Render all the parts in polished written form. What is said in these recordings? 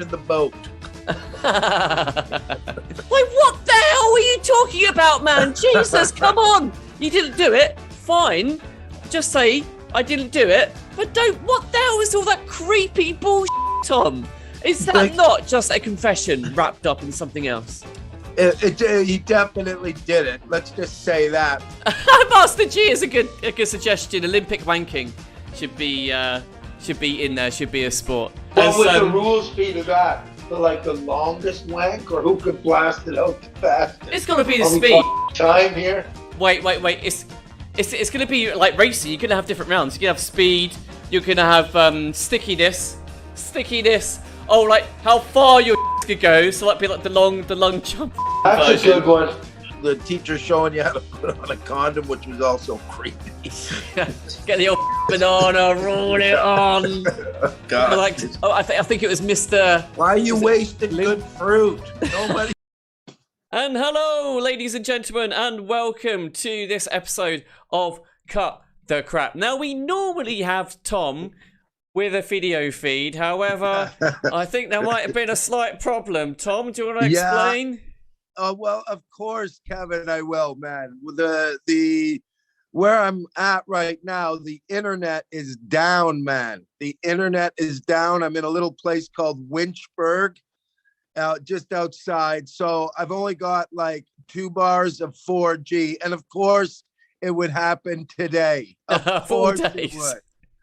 the boat. Like, what the hell were you talking about, man? Jesus, come on. You didn't do it. Fine. Just say, I didn't do it. But don't, what the hell is all that creepy bullshit, Tom? Is that not just a confession wrapped up in something else? He definitely did it. Let's just say that. Master G is a good suggestion. Olympic wanking should be in there. Should be a sport. What would the rules be to that? Like the longest wank, or who could blast it out the fastest? It's gonna be the speed. Time here. Wait. It's gonna be like racing. You're gonna have different rounds. You're gonna have speed. You're gonna have stickiness. Oh, like how far your could go. So like be like the long jump. That's version. a good one. The teacher showing you how to put on a condom, which was also creepy. Get the old banana, roll it on. God. Like, I think it was Mr. Why are you wasting good fruit? Nobody. And hello, ladies and gentlemen, and welcome to this episode of Cut the Crap. Now, we normally have Tom with a video feed. However, I think there might have been a slight problem. Tom, do you want to explain? Well, of course, Kevin, I will, man. The where I'm at right now, the internet is down, man. The internet is down. I'm in a little place called Winchburg, just outside. So I've only got like 2 bars of 4G, and of course, it would happen today. 4 days.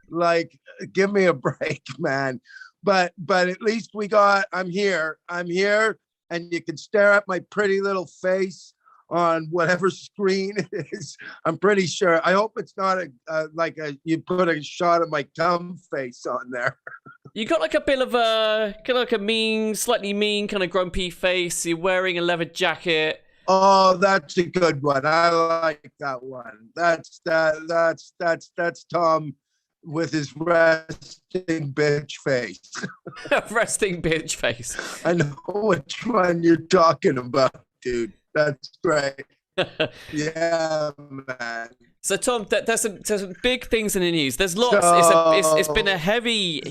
Like, give me a break, man. But at least I'm here. And you can stare at my pretty little face on whatever screen it is. I'm pretty sure. I hope it's not you put a shot of my thumb face on there. You got like a bit of slightly mean, kind of grumpy face. You're wearing a leather jacket. Oh, that's a good one. I like that one. That's Tom with his resting bitch face. Resting bitch face. I know which one you're talking about, dude. That's great. Yeah, man. So Tom, there's some big things in the news. There's lots. It's been a heavy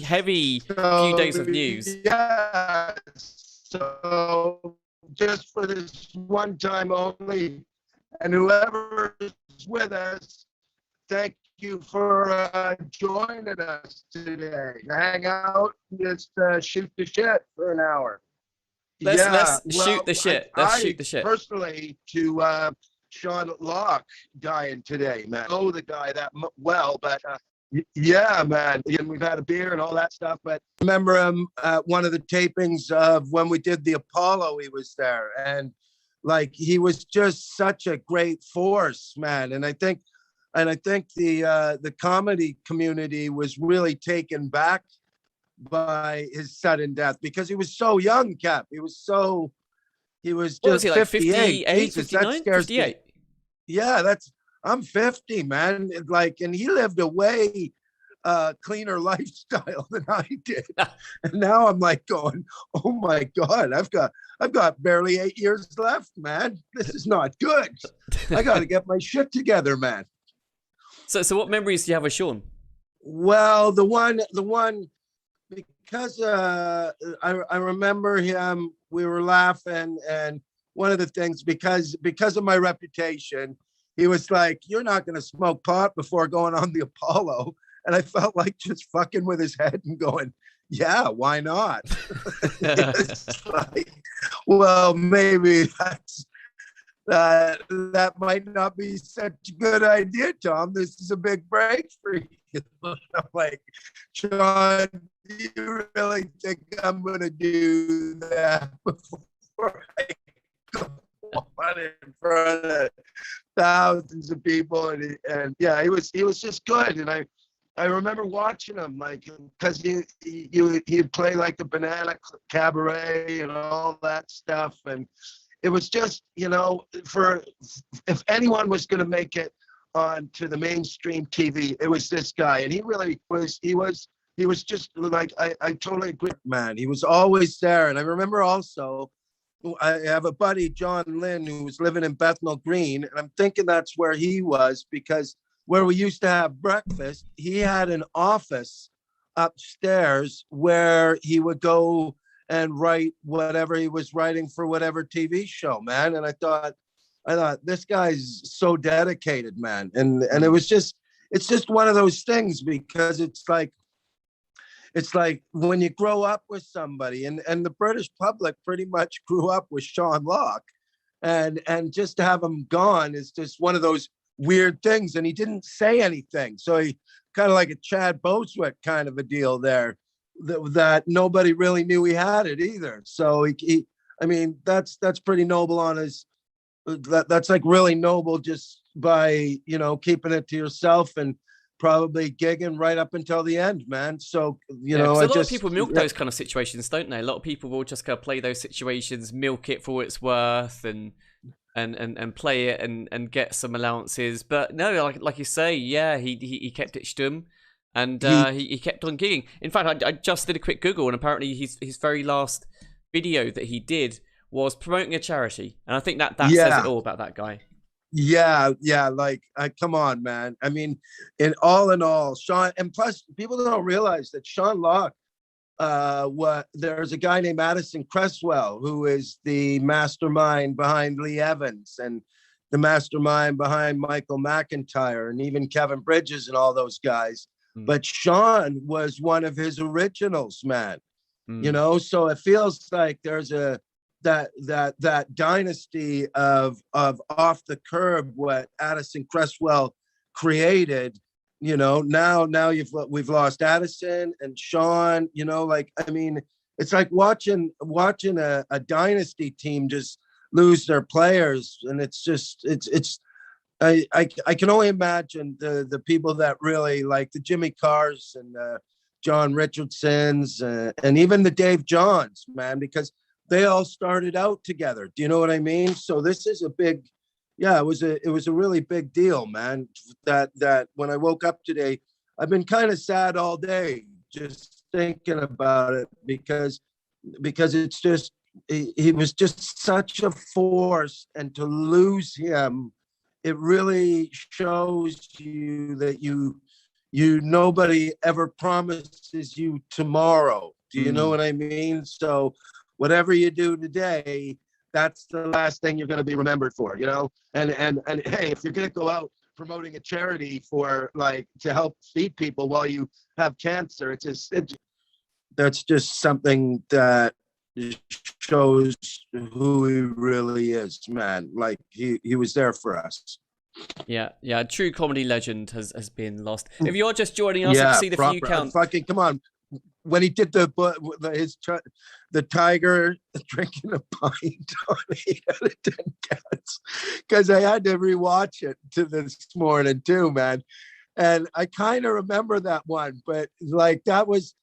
few days of news. Yeah. So just for this one time only, and whoever is with us, thank you for joining us today. Hang out, just shoot the shit for an hour. Let's shoot the shit. Let's shoot the shit. Personally, to Sean Locke dying today, man. I know the guy that well, but yeah, man. And we've had a beer and all that stuff. But I remember him at one of the tapings of when we did the Apollo. He was there, and like he was just such a great force, man. And I think the comedy community was really taken back by his sudden death because he was so young, Cap. He was just what was he, like 58. 58, Jesus, 59? that scares 58. me. Yeah, I'm 50, man. Like, and he lived a way cleaner lifestyle than I did. And now I'm like going, oh my God, I've got barely 8 years left, man. This is not good. I got to get my shit together, man. So what memories do you have of Sean? Well, the one because I remember him. We were laughing, and one of the things because of my reputation, he was like, "You're not going to smoke pot before going on the Apollo," and I felt like just fucking with his head and going, "Yeah, why not?" It's like, well, maybe that might not be such a good idea, Tom. This is a big break for you. I'm like, Sean, do you really think I'm going to do that before I go on in front of thousands of people? And yeah, he was just good. And I remember watching him, like, because he'd play like the Banana Cabaret and all that stuff. And it was just, if anyone was going to make it onto the mainstream TV, it was this guy. And he really was, he was just like, I totally agree, man. He was always there. And I remember also, I have a buddy, John Lynn, who was living in Bethnal Green. And I'm thinking that's where he was, because where we used to have breakfast, he had an office upstairs where he would go and write whatever he was writing for whatever TV show, man. And I thought this guy's so dedicated, man. And it's just one of those things, because it's like when you grow up with somebody, and the British public pretty much grew up with Sean Locke, and just to have him gone is just one of those weird things. And he didn't say anything, so he kind of like a Chad Bosewick kind of a deal there, that nobody really knew he had it either. So I mean, that's pretty noble on his. That's like really noble, just by keeping it to yourself and probably gigging right up until the end, man. So a lot of people milk those kind of situations, don't they? A lot of people will just go play those situations, milk it for what it's worth, and play it and get some allowances. But no, like you say, yeah, he kept it stum, and he kept on gigging. In fact, I just did a quick Google, and apparently his very last video that he did was promoting a charity, and I think that says it all about that guy. Yeah, like, come on, man. I mean, in all, Sean, and plus people don't realize that Sean Locke, there's a guy named Addison Cresswell who is the mastermind behind Lee Evans, and the mastermind behind Michael McIntyre, and even Kevin Bridges and all those guys. But Sean was one of his originals, man. So it feels like there's that dynasty of off the curb, what Addison Cresswell created. Now we've lost Addison and Sean. I mean, it's like watching a dynasty team just lose their players, and I can only imagine the people that really, like the Jimmy Carrs and John Richardsons, and even the Dave Johns, man, because they all started out together. Do you know what I mean? So this is it was a really big deal, man. That when I woke up today, I've been kind of sad all day, just thinking about it, because it's just, he was just such a force, and to lose him, it really shows you that nobody ever promises you tomorrow. Do you know what I mean? So whatever you do today, that's the last thing you're going to be remembered for, and hey, if you're going to go out promoting a charity for, like, to help feed people while you have cancer, that's just something that shows who he really is, man. Like, he was there for us. Yeah, a true comedy legend has been lost. If you're just joining us, I can see the view count. Fucking come on. When he did the tiger drinking a pint on 8 out of 10 cats, because I had to rewatch it this morning too, man. And I kind of remember that one, but like, that was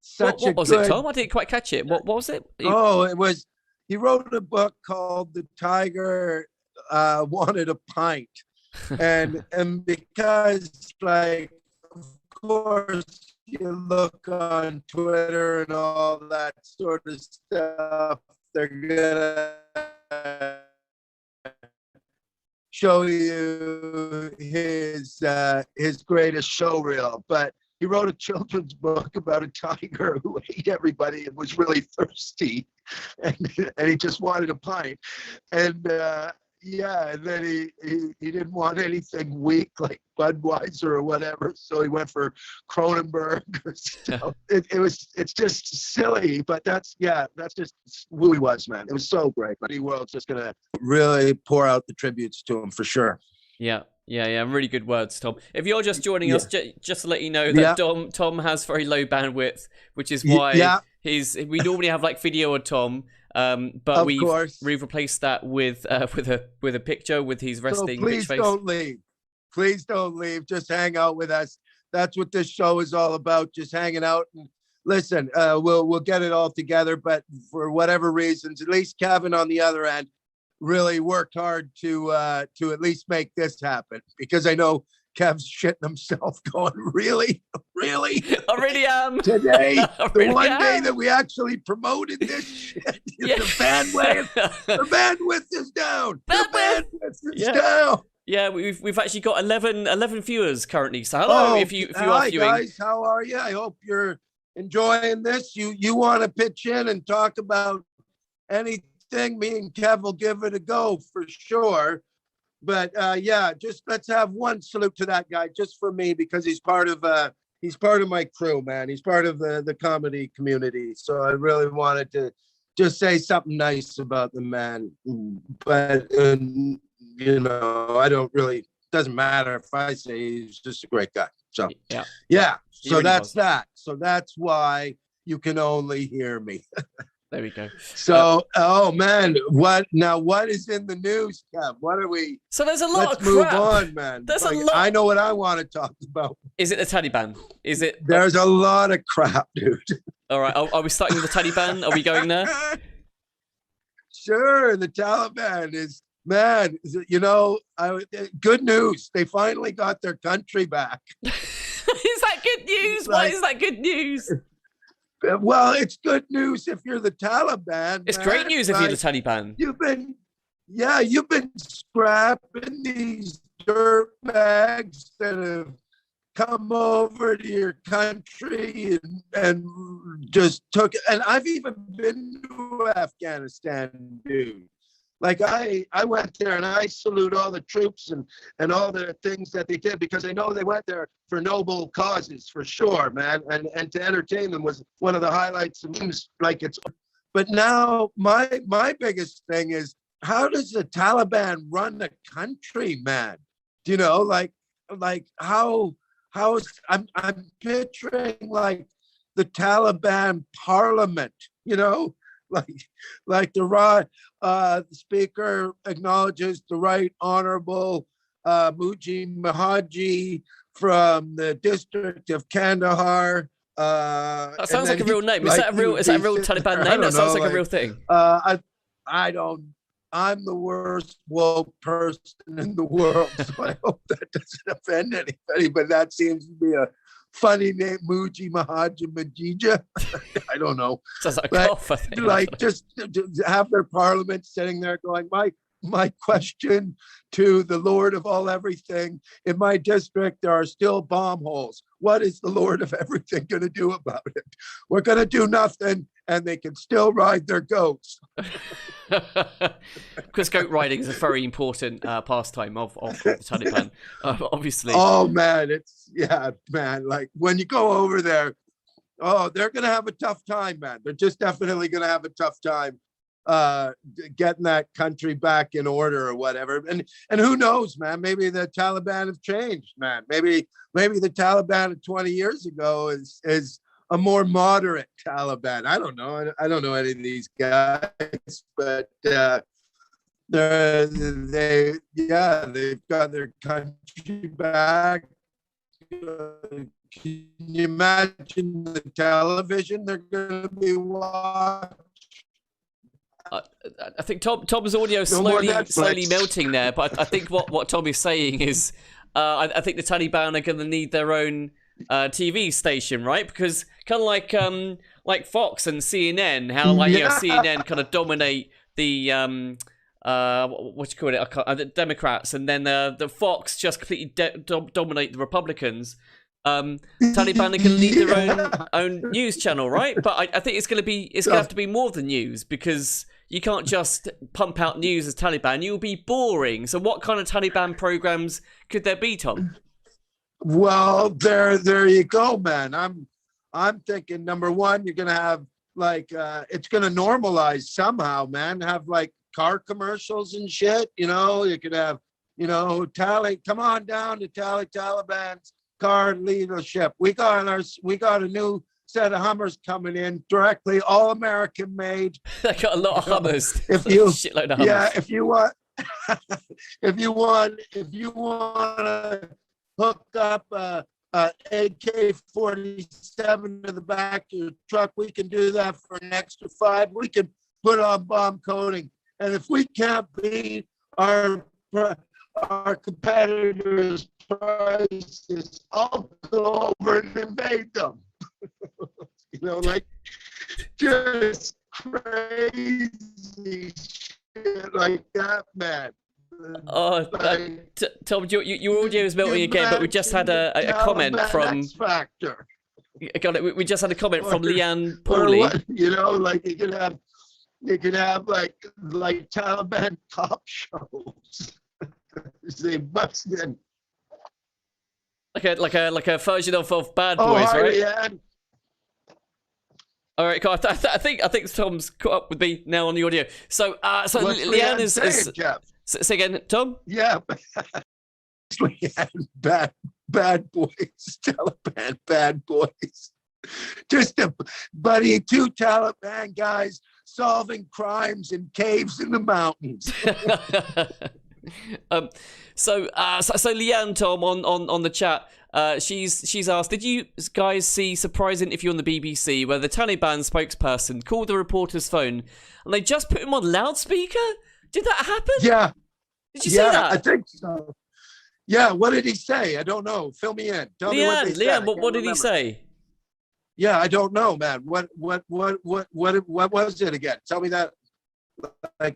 such what was it, Tom? I didn't quite catch it. What was it? It was, he wrote a book called The Tiger Wanted a Pint. and because, like, of course, you look on Twitter and all that sort of stuff, they're gonna show you his greatest show reel. But he wrote a children's book about a tiger who ate everybody and was really thirsty, and he just wanted a pint. And and then he didn't want anything weak like Budweiser or whatever, so he went for Kronenberg or stuff. It's just silly, but that's just who he was, man. It was so great. But the world's just gonna really pour out the tributes to him for sure. Yeah. Really good words, Tom. If you're just joining us, just to let you know that Tom has very low bandwidth, which is why we normally have like video of Tom. But we've replaced that with a picture with his resting bitch face. Please don't leave. Just hang out with us. That's what this show is all about. Just hanging out and listen. We'll get it all together. But for whatever reasons, at least Kevin on the other end really worked hard to at least make this happen, because I know Kev's shitting himself going, really? I really am. Today, the one day that we actually promoted this shit, the bandwidth is down. The bandwidth is down. Yeah, we've actually got 11 viewers currently. So hello, if you are hi viewing. Guys, how are you? I hope you're enjoying this. You want to pitch in and talk about anything, me and Kev will give it a go for sure. But yeah, just let's have one salute to that guy just for me, because he's part of my crew, man. He's part of the comedy community. So I really wanted to just say something nice about the man. But I don't really, doesn't matter if I say he's just a great guy. So yeah. So really that's that. So that's why you can only hear me. There we go. So, oh man, what is in the news, Kev? What are we? So there's a lot of crap. Let's move on, man. There's a lot. I know what I want to talk about. Is it the Taliban? Is it? There's a lot of crap, dude. All right. Are we starting with the Taliban? Are we going there? Sure. The Taliban is, man, good news. They finally got their country back. Is that good news? Why is that good news? Well, it's good news if you're the Taliban. It's great news if you're the Taliban. You've been scrapping these dirt bags that have come over to your country and just took it. And I've even been to Afghanistan, dude. Like I went there and I salute all the troops and all the things that they did, because I know they went there for noble causes for sure, man. And to entertain them was one of the highlights of news. But now my biggest thing is, how does the Taliban run the country, man? I'm picturing like the Taliban parliament, like the speaker acknowledges the Right Honorable Muji Mahaji from the district of Kandahar. That sounds like a real name. Is that a real Taliban name? That sounds like a real thing. I'm the worst woke person in the world, so I hope that doesn't offend anybody. But that seems to be a funny name, Muji Mahaja Majija. I don't know. Sounds like a cough, I think. Like just have their parliament sitting there going, my question to the Lord of all everything, in my district there are still bomb holes. What is the Lord of everything going to do about it? We're going to do nothing, and they can still ride their goats. Because goat riding is a very important pastime of the Taliban, obviously. Oh man, like when you go over there, they're gonna have a tough time, man. They're just definitely gonna have a tough time getting that country back in order or whatever. And who knows, man? Maybe the Taliban have changed, man. Maybe the Taliban of 20 years ago is a more moderate Taliban. I don't know. I don't know any of these guys, but they've got their country back. Can you imagine the television they're going to be watching? I think Tom's audio slowly melting there, but I think what Tom is saying is, I think the Taliban are going to need their own TV station, right? Because kind of like Fox and CNN, how CNN kind of dominate the what you call it, the Democrats, and then the Fox just completely dominate the Republicans. Taliban are going to need their own news channel, right? But I think it's going to have to be more than news, because you can't just pump out news as Taliban. You'll be boring. So what kind of Taliban programs could there be, Tom? Well, there you go, man. I'm thinking, number one, you're gonna have it's gonna normalize somehow, man. Have like car commercials and shit. You could have, come on down to Taliban's car leadership. We got a new set of Hummers coming in directly, all American made. They got a lot of Hummers. Shitload of Hummers. Yeah, if you want to hook up a AK-47 to the back of your truck, we can do that for an extra $5. We can put on bomb coating, and if we can't beat our competitors' prices, I'll go over and invade them. Just crazy shit like that, man. Oh, Tom, your audio is melting again, but we just had a comment from. got it. We just had a comment from Leanne or Pauly. what, like you could have like Taliban cop shows. They bust in. Like a version of Bad Boys, hi, right? Leanne. All right, cool. I think Tom's caught up with me now on the audio. So Leanne is saying, Jeff? Say again, Tom. Yeah, Leanne, bad boys, Taliban bad boys. Just buddy, 2 Taliban guys solving crimes in caves in the mountains. So Leanne, Tom, on the chat, she's asked, did you guys see surprise interview on the BBC where the Taliban spokesperson called the reporter's phone and they just put him on loudspeaker? Did that happen? Yeah. Did you see that? I think so. Yeah, what did he say? I don't know. Fill me in. Tell me what they said. Leanne, what did he say? Yeah, I don't know, man. What was it again? Tell me that.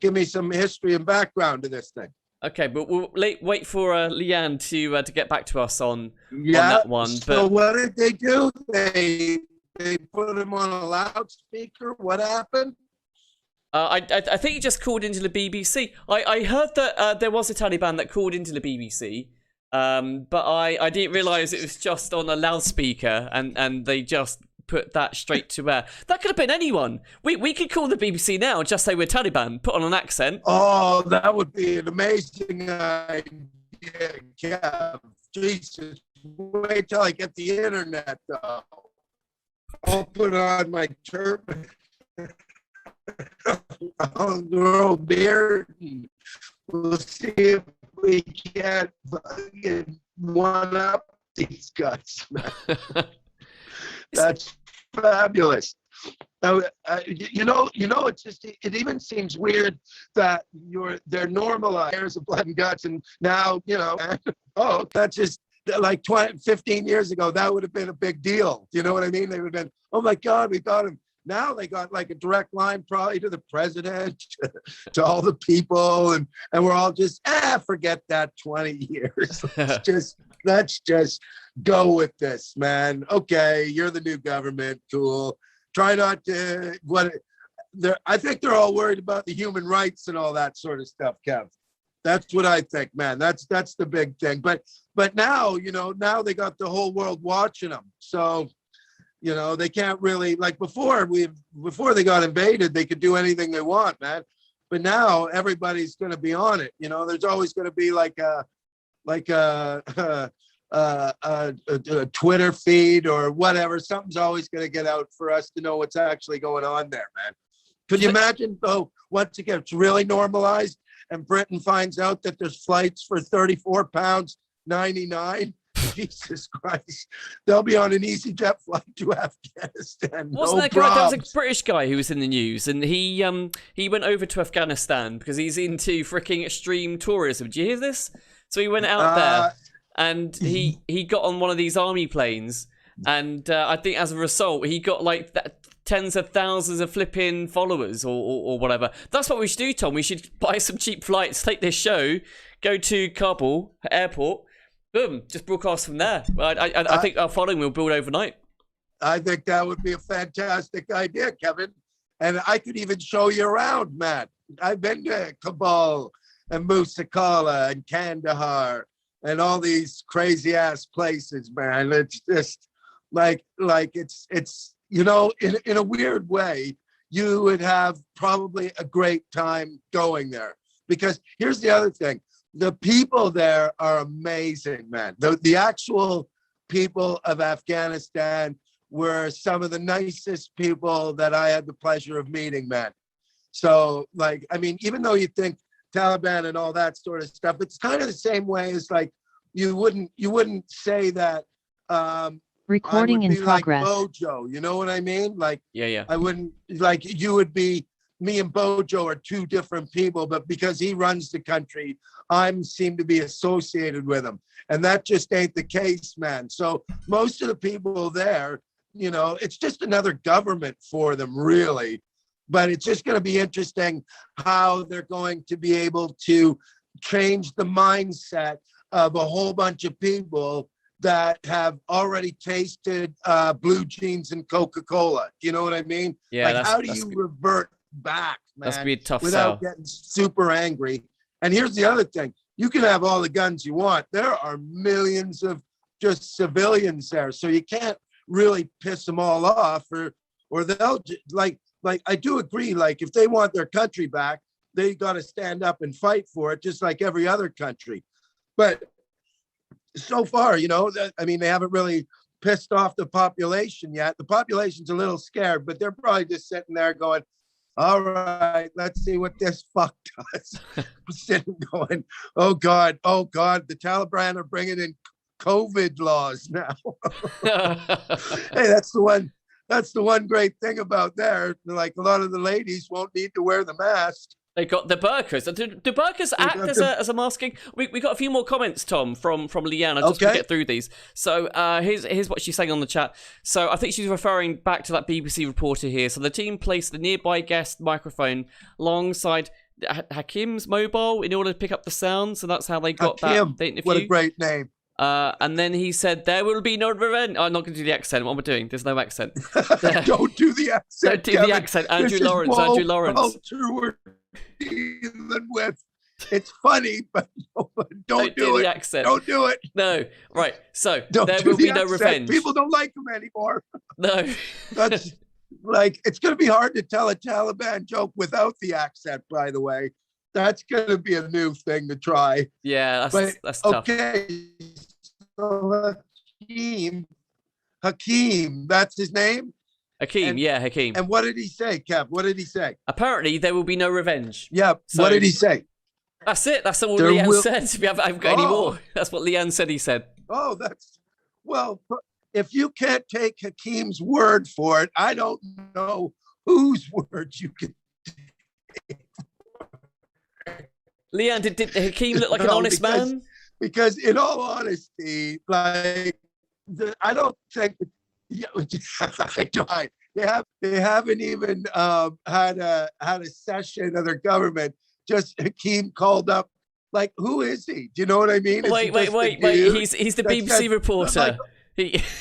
Give me some history and background to this thing. Okay, but we'll wait for Leanne to get back to us on that one. So what did they do? They put him on a loudspeaker. What happened? I think he just called into the BBC. I heard that there was a Taliban that called into the BBC, but I didn't realise it was just on a loudspeaker, and they just put that straight to air. That could have been anyone. We could call the BBC now and just say we're Taliban, put on an accent. Oh, that would be an amazing idea, Kev. Jesus, wait till I get the internet, though. I'll put on my turban. I'll grow a beard, and we'll see if we can't one up these guys. That's fabulous. It's just, it even seems weird that they're normalized airs of blood and guts, and now that's just like 15 years ago. That would have been a big deal. You know what I mean? They would have been, oh my God, we got him. Now they got like a direct line probably to the president, to all the people, and we're all just, forget that 20 years. Let's just go with this, man. Okay, you're the new government, cool. Try not to, I think they're all worried about the human rights and all that sort of stuff, Kev. That's what I think, man. That's the big thing. But now, now they got the whole world watching them. So, they can't really, like before they got invaded, they could do anything they want, man. But now everybody's going to be on it. There's always going to be like a Twitter feed or whatever. Something's always going to get out for us to know what's actually going on there, man. Could you imagine, though, once again, it's really normalized and Britain finds out that there's flights for £34.99? Jesus Christ. They'll be on an EasyJet flight to Afghanistan. Wasn't that guy? There was a British guy who was in the news, and he went over to Afghanistan because he's into freaking extreme tourism. Did you hear this? So he went out there, and he got on one of these army planes, and I think as a result, he got like tens of thousands of flipping followers or whatever. That's what we should do, Tom. We should buy some cheap flights, take this show, go to Kabul airport, boom, just broadcast from there. I think our following will build overnight. I think that would be a fantastic idea, Kevin. And I could even show you around, Matt. I've been to Kabul and Musa Qala and Kandahar and all these crazy ass places, man. It's just like it's in a weird way, you would have probably a great time going there. Because here's the other thing. The people there are amazing, man. The actual people of Afghanistan were some of the nicest people that I had the pleasure of meeting, man. So, even though you think Taliban and all that sort of stuff, it's kind of the same way as you wouldn't say that recording in progress. Like Bojo, you know what I mean? Yeah. I wouldn't you would be. Me and Bojo are two different people, but because he runs the country, I seem to be associated with him, and that just ain't the case, man. So most of the people there, it's just another government for them, really. But it's just going to be interesting how they're going to be able to change the mindset of a whole bunch of people that have already tasted blue jeans and Coca-Cola. Do you know what I mean? Yeah, like, how do you revert back, man, that's gonna be a tough without sell. getting super angry? And here's the other thing. You can have all the guns you want. There are millions of just civilians there. So you can't really piss them all off, or they'll like I do agree. Like, if they want their country back, they got to stand up and fight for it, just like every other country. But so far, you know, I mean, they haven't really pissed off the population yet. The population's a little scared, but they're probably just sitting there going, all right, let's see what this fuck does. Sitting going, oh God, the Taliban are bringing in COVID laws now. Hey, that's the one great thing about there. Like, a lot of the ladies won't need to wear the mask. They got the burqas. Do burqas act as a masking? We got a few more comments, Tom, from Leanne. I just want to get through these. So here's what she's saying on the chat. So I think she's referring back to that BBC reporter here. So the team placed the nearby guest microphone alongside Hakim's mobile in order to pick up the sound. So that's how they got Hakim, that interview. What a great name. And then he said, there will be no revenge. I'm not going to do the accent. What am I doing? There's no accent. Don't do the accent. Don't do the accent. Andrew Lawrence. We're dealing with. It's funny, but don't do the it. Accent. Don't do it. No. Right. So there will be no revenge. People don't like him anymore. No. That's like, it's going to be hard to tell a Taliban joke without the accent, by the way. That's going to be a new thing to try. Yeah, that's tough. Okay. So Hakim, that's his name? Hakim. And what did he say, Kev? What did he say? Apparently, there will be no revenge. Yeah. So, what did he say? That's it. That's all Leanne said. I haven't got any more. That's what Leanne said he said. Oh, well, if you can't take Hakim's word for it, I don't know whose words you can take. Leanne, did Hakim look like an honest man? Because in all honesty, like, I don't think they haven't even had a session of their government. Just Hakim called up, like, who is he? Do you know what I mean? Wait. He's the BBC reporter.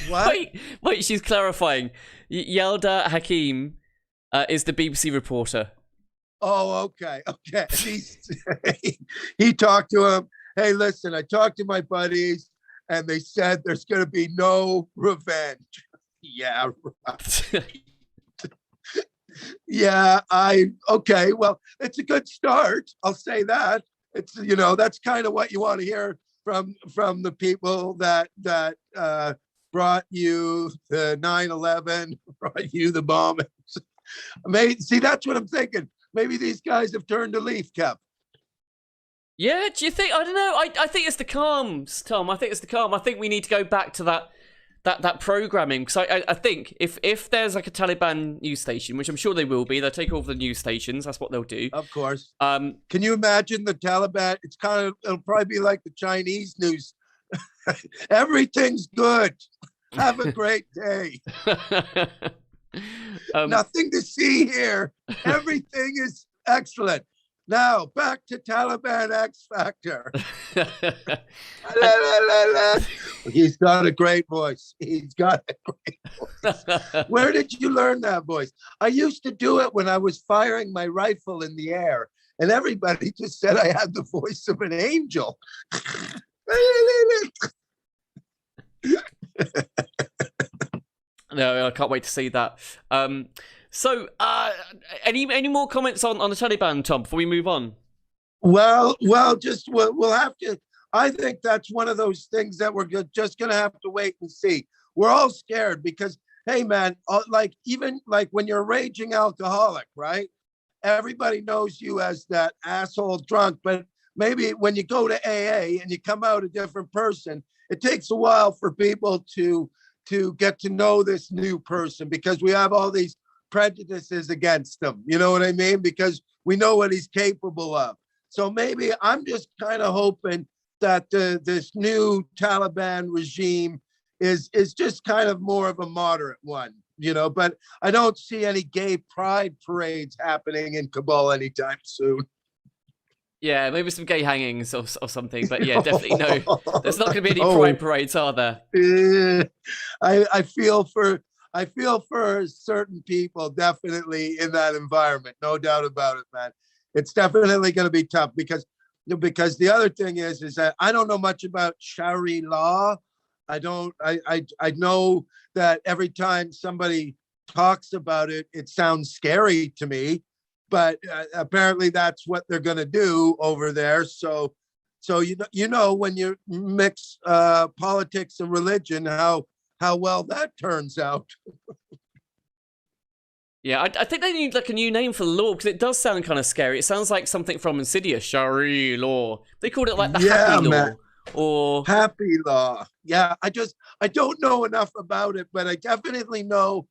What? Wait, she's clarifying. Yelda Hakim is the BBC reporter. Oh, okay. He talked to him. Hey, listen, I talked to my buddies, and they said there's going to be no revenge. Yeah, right. Yeah, okay. Well, it's a good start. I'll say that. It's, you know, that's kind of what you want to hear from the people that brought you the 9/11, brought you the bombings. See, that's what I'm thinking. Maybe these guys have turned a leaf, Kev. Yeah, do you think? I don't know. I think it's the calms, Tom. I think it's the calm. I think we need to go back to that programming, because I think if there's like a Taliban news station, which I'm sure they will be, they'll take over the news stations. That's what they'll do. Of course. Can you imagine the Taliban? It'll probably be like the Chinese news. Everything's good. Have a great day. Nothing to see here. Everything is excellent. Now back to Taliban X Factor. He's got a great voice. Where did you learn that voice? I used to do it when I was firing my rifle in the air, and everybody just said I had the voice of an angel. No, I can't wait to see that. So, any more comments on the Taliban, Tom, before we move on? Well, we'll have to. I think that's one of those things that we're just going to have to wait and see. We're all scared because, hey, man, even when you're a raging alcoholic, right? Everybody knows you as that asshole drunk, but maybe when you go to AA and you come out a different person, it takes a while for people to get to know this new person, because we have all these prejudices against him. You know what I mean? Because we know what he's capable of. So maybe I'm just kind of hoping that this new Taliban regime is just kind of more of a moderate one, you know, but I don't see any gay pride parades happening in Kabul anytime soon. Yeah, maybe some gay hangings or something. But yeah, definitely no. There's not going to be any pride parades, are there? I feel for certain people definitely in that environment, no doubt about it, man. It's definitely going to be tough because the other thing is that I don't know much about Sharia law. I don't. I know that every time somebody talks about it, it sounds scary to me, but apparently that's what they're going to do over there. So you know when you mix politics and religion, how well that turns out. Yeah, I think they need like a new name for the law because it does sound kind of scary. It sounds like something from Insidious, Sharia law. They called it like the happy law or happy law. Yeah, I don't know enough about it, but I definitely know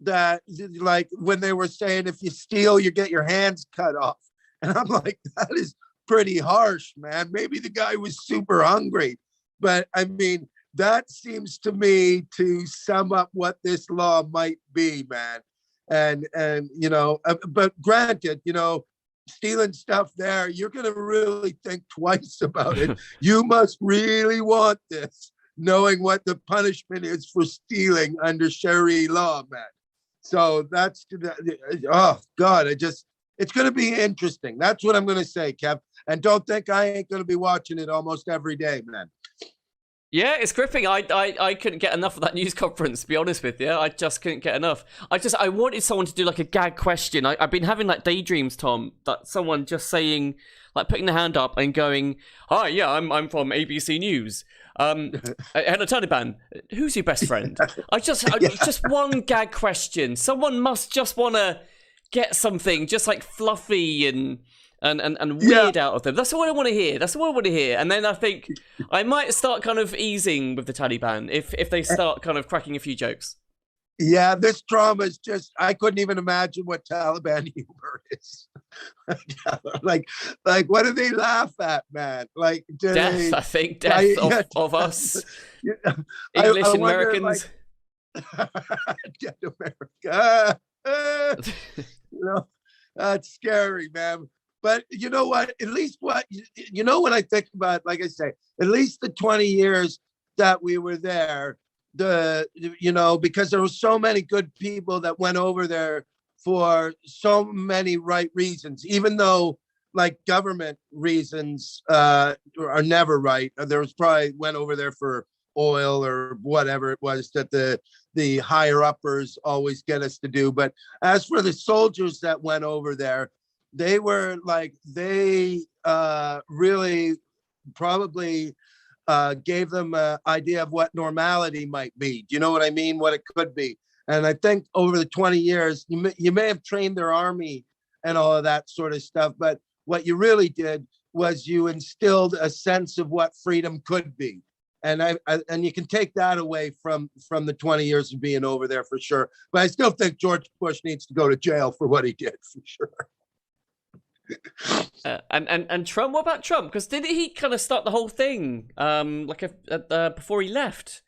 that like when they were saying if you steal, you get your hands cut off, and I'm like, that is pretty harsh, man. Maybe the guy was super hungry, but I mean, that seems to me to sum up what this law might be, man. And you know, but granted, you know, stealing stuff there, you're going to really think twice about it. You must really want this, knowing what the punishment is for stealing under Sharia law, man. So that's, oh God, it's going to be interesting. That's what I'm going to say, Kev. And don't think I ain't going to be watching it almost every day, man. Yeah, it's gripping. I couldn't get enough of that news conference, to be honest with you. I just couldn't get enough. I wanted someone to do like a gag question. I've been having like daydreams, Tom, that someone just saying, like putting their hand up and going, "Hi, yeah, I'm from ABC News. And a Taliban. Who's your best friend?" Just one gag question. Someone must just want to get something just like fluffy and weird out of them. That's all I want to hear. That's all I want to hear. And then I think I might start kind of easing with the Taliban if they start kind of cracking a few jokes. Yeah, this drama is just, I couldn't even imagine what Taliban humor is. like what do they laugh at, man? Like death, I think death of us. English Americans. Death America. You know, that's scary, man. But you know what? At least when I think about, like I say, at least the 20 years that we were there, because there were so many good people that went over there for so many right reasons, even though like government reasons are never right. There was probably went over there for oil or whatever it was that the higher uppers always get us to do. But as for the soldiers that went over there, they were like, they really probably gave them an idea of what normality might be. Do you know what I mean? What it could be. And I think over the 20 years, you may have trained their army and all of that sort of stuff. But what you really did was you instilled a sense of what freedom could be. And and you can take that away from the 20 years of being over there for sure. But I still think George Bush needs to go to jail for what he did for sure. And Trump, what about Trump? Because didn't he kind of start the whole thing before he left?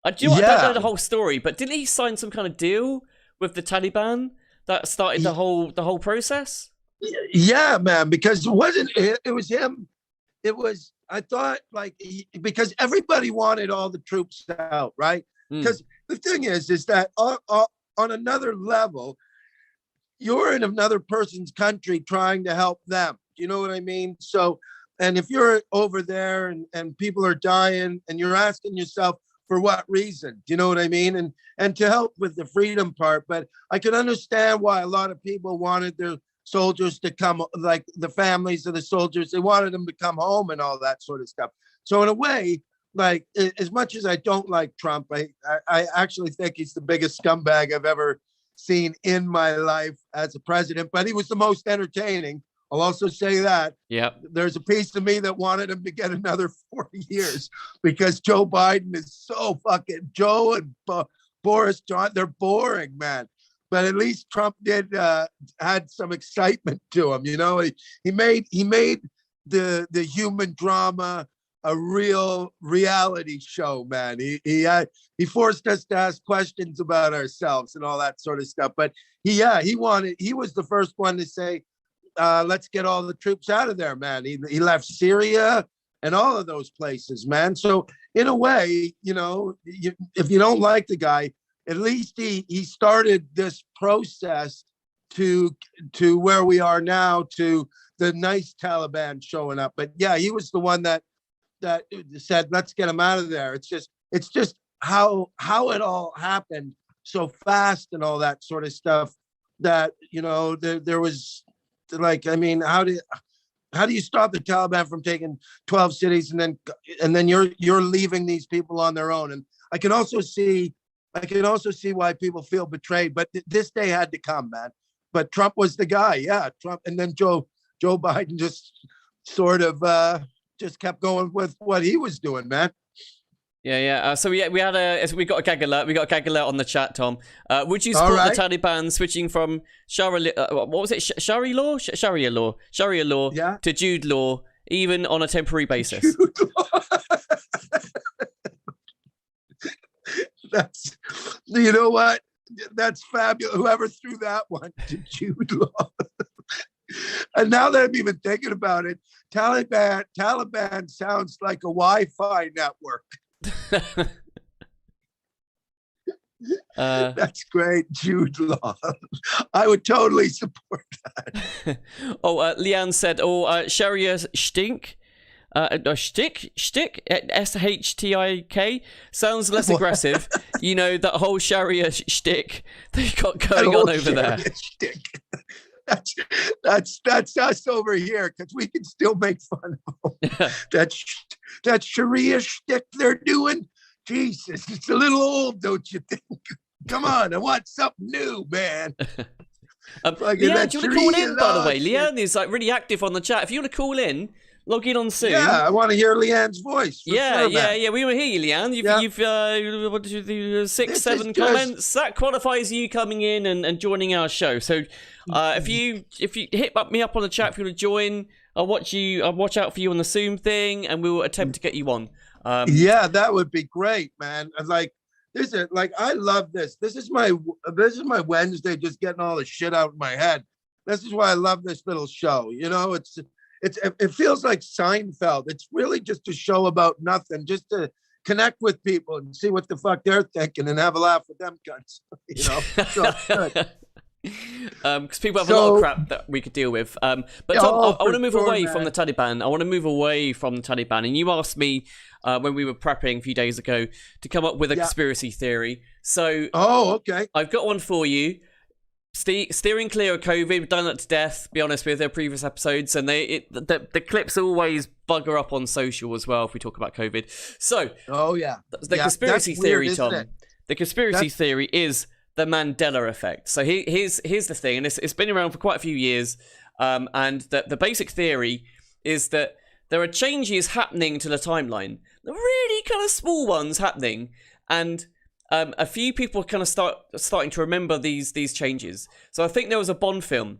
I don't know the whole story, but didn't he sign some kind of deal with the Taliban that started the whole process? Yeah, man, because it was him. It was, I thought, like, because everybody wanted all the troops out, right? Because the thing is that on another level, you're in another person's country trying to help them. You know what I mean? So, and if you're over there and people are dying and you're asking yourself, for what reason? Do you know what I mean? And to help with the freedom part, but I can understand why a lot of people wanted their soldiers to come, like the families of the soldiers, they wanted them to come home and all that sort of stuff. So in a way, like, as much as I don't like Trump, I actually think he's the biggest scumbag I've ever seen in my life as a president, but he was the most entertaining. I'll also say that. Yeah. There's a piece of me that wanted him to get another 4 years because Joe Biden is so fucking, Joe and Boris Johnson, they're boring, man. But at least Trump did had some excitement to him. You know, he made the human drama a real reality show, man. He forced us to ask questions about ourselves and all that sort of stuff. But he was the first one to say, let's get all the troops out of there, man. He left Syria and all of those places, man. So in a way, if you don't like the guy, at least he started this process to where we are now, to the nice Taliban showing up. But yeah, he was the one that said, let's get him out of there. It's just how it all happened so fast and all that sort of stuff, that there was, like, I mean, how do you stop the Taliban from taking 12 cities and then you're leaving these people on their own? And I can also see why people feel betrayed, but this day had to come, man. But Trump was the guy. Yeah, Trump. And then Joe Biden just sort of just kept going with what he was doing, man. Yeah. So we got a gag alert. We got a gag alert on the chat, Tom. Would you support the Taliban switching from Sharia law to Jude law, even on a temporary basis? That's, you know what? That's fabulous. Whoever threw that one to Jude law. And now that I'm even thinking about it, Taliban sounds like a Wi-Fi network. That's great, Jude law. I would totally support that. Leanne said, Sharia stink. Shtick, SHTIK sounds less aggressive. That whole Sharia shtick they got going on over there. Shtick. That's us over here, because we can still make fun of them. that Sharia shtick they're doing. Jesus, it's a little old, don't you think? Come on, I want something new, man. Leanne, do you want to call in, by the way? Leanne is like really active on the chat. If you want to call in, log in on soon. Yeah, I want to hear Leanne's voice. Yeah. We want to hear you, Leanne. You've what did you do, 7 comments. That qualifies you coming in and joining our show. So, if you hit me up on the chat if you want to join, I'll watch out for you on the Zoom thing, and we will attempt to get you on. Yeah, that would be great, man. I love this. This is my Wednesday, just getting all the shit out of my head. This is why I love this little show. It feels like Seinfeld. It's really just a show about nothing, just to connect with people and see what the fuck they're thinking and have a laugh with them cunts. Because people have a lot of crap that we could deal with. But Tom, I want to move away from the Taliban. And you asked me when we were prepping a few days ago to come up with a conspiracy theory. So, okay, I've got one for you. Steering clear of COVID. We've done that to death, be honest, with their previous episodes, and the clips always bugger up on social as well if we talk about COVID. So, the conspiracy theory, weird, Tom. The conspiracy theory is the Mandela effect. So here's the thing, and it's been around for quite a few years, and the basic theory is that there are changes happening to the timeline, the really kind of small ones happening, and a few people kind of starting to remember these changes. So I think there was a Bond film.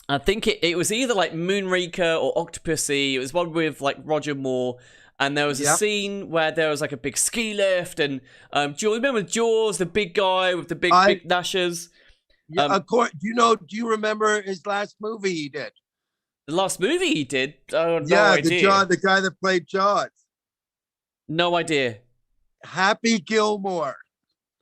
I think it was either like Moonraker or Octopussy. It was one with like Roger Moore. And there was a scene where there was like a big ski lift. And do you remember Jaws, the big guy with the big gnashers? Yeah, of course. Do you remember his last movie he did? The last movie he did? Oh, no idea. The guy that played Jaws. No idea. Happy Gilmore.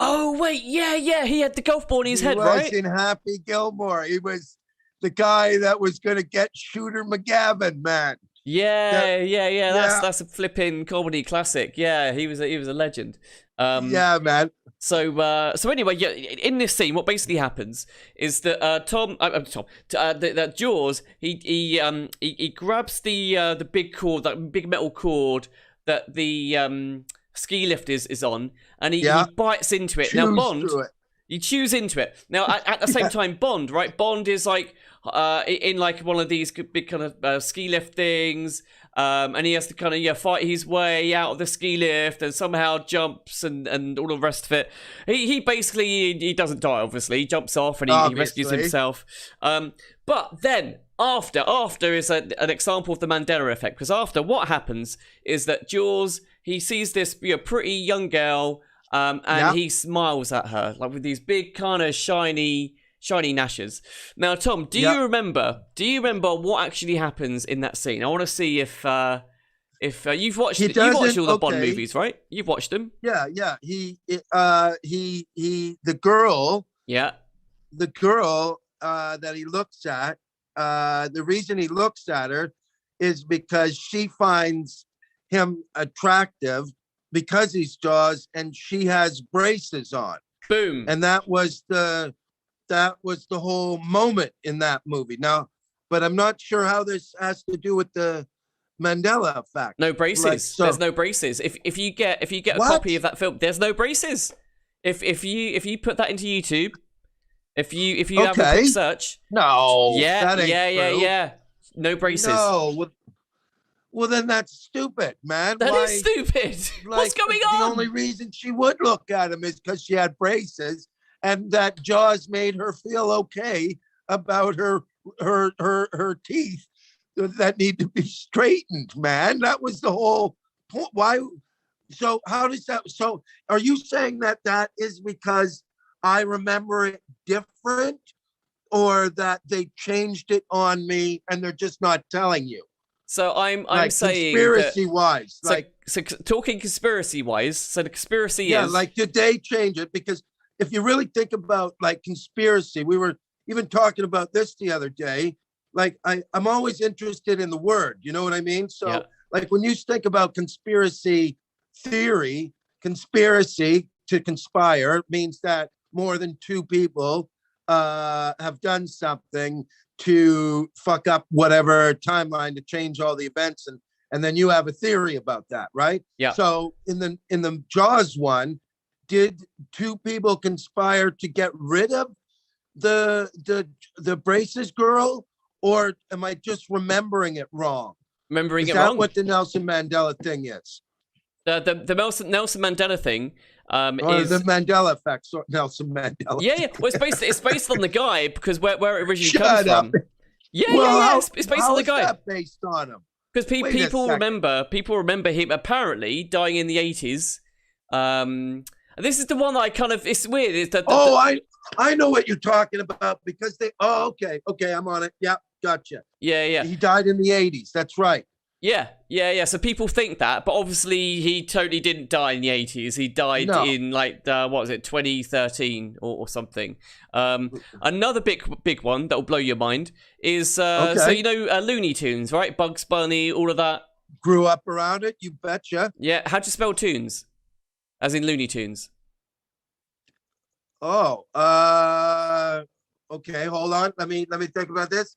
Oh, wait, yeah. He had the golf ball in his head, right? He was in Happy Gilmore. He was the guy that was going to get Shooter McGavin, man. Yeah. That's a flipping comedy classic. Yeah, he was a legend. Yeah, man. So anyway, in this scene, what basically happens is that that Jaws he grabs the big cord, that big metal cord that the ski lift is on, and he bites into it. Now Bond, he chews into it. Now at the same time, Bond is like in like one of these big kind of ski lift things, and he has to kind of fight his way out of the ski lift and somehow jumps and all the rest of it. He basically he doesn't die, obviously. He jumps off and he rescues himself. But then after is an example of the Mandela effect, because after what happens is that Jaws, he sees this pretty young girl, and he smiles at her like with these big kind of shiny shiny Nashers. Now, Tom, do you remember? Do you remember what actually happens in that scene? I want to see if you've watched all the Bond movies, right? You've watched them. Yeah. The girl. Yeah. The girl that he looks at. The reason he looks at her is because she finds him attractive because he's Jaws, and she has braces on. Boom. And that was the whole moment in that movie. Now, but I'm not sure how this has to do with the Mandela effect. No braces. Like, so, there's no braces. If you get a copy of that film, there's no braces. If you put that into YouTube, if you have a quick search. No. Yeah. No braces. No. Well, then that's stupid, man. That is stupid. Like, what's going on? The only reason she would look at him is because she had braces, and that Jaws made her feel okay about her teeth that need to be straightened, man. That was the whole point. Why? So how does that? So are you saying that is because I remember it different, or that they changed it on me and they're just not telling you? So I'm like saying conspiracy-wise, so talking conspiracy-wise. So the conspiracy is like, did they change it? Because if you really think about like conspiracy, we were even talking about this the other day. Like I'm always interested in the word. You know what I mean? So like when you think about conspiracy theory, conspiracy to conspire means that more than two people have done something to fuck up whatever timeline to change all the events, and then you have a theory about that, right? Yeah. So in the Jaws one, did two people conspire to get rid of the braces girl, or am I just remembering it wrong? Remembering is it that wrong? What the Nelson Mandela thing is? The Nelson Mandela thing or is the Mandela effect. So Nelson Mandela. Yeah. Well, it's based on the guy because where it originally comes from. Yeah. It's based on the guy. How is that based on him? Because people remember him apparently dying in the 80s. This is the one that I kind of. It's weird. It's I know what you're talking about because they. Oh, okay, I'm on it. Yeah, gotcha. Yeah. He died in the 80s. That's right. Yeah. So people think that, but obviously he totally didn't die in the 80s. He died in like what was it, 2013 or something. Another big one that will blow your mind is so you know Looney Tunes, right? Bugs Bunny, all of that. Grew up around it, you betcha. Yeah, how'd you spell tunes? As in Looney Tunes. Oh, okay, hold on. Let me think about this.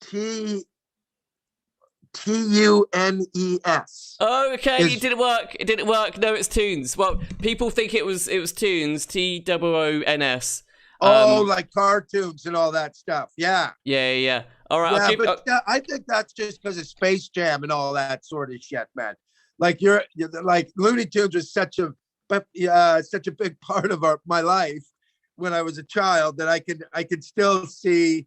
Tunes. Oh, okay, it didn't work. No, it's tunes. Well, people think it was tunes. TOONS. Like cartoons and all that stuff. Yeah. All right. I think that's just because of Space Jam and all that sort of shit, man. Like you're like Looney Tunes was such a big part of my life when I was a child that I could still see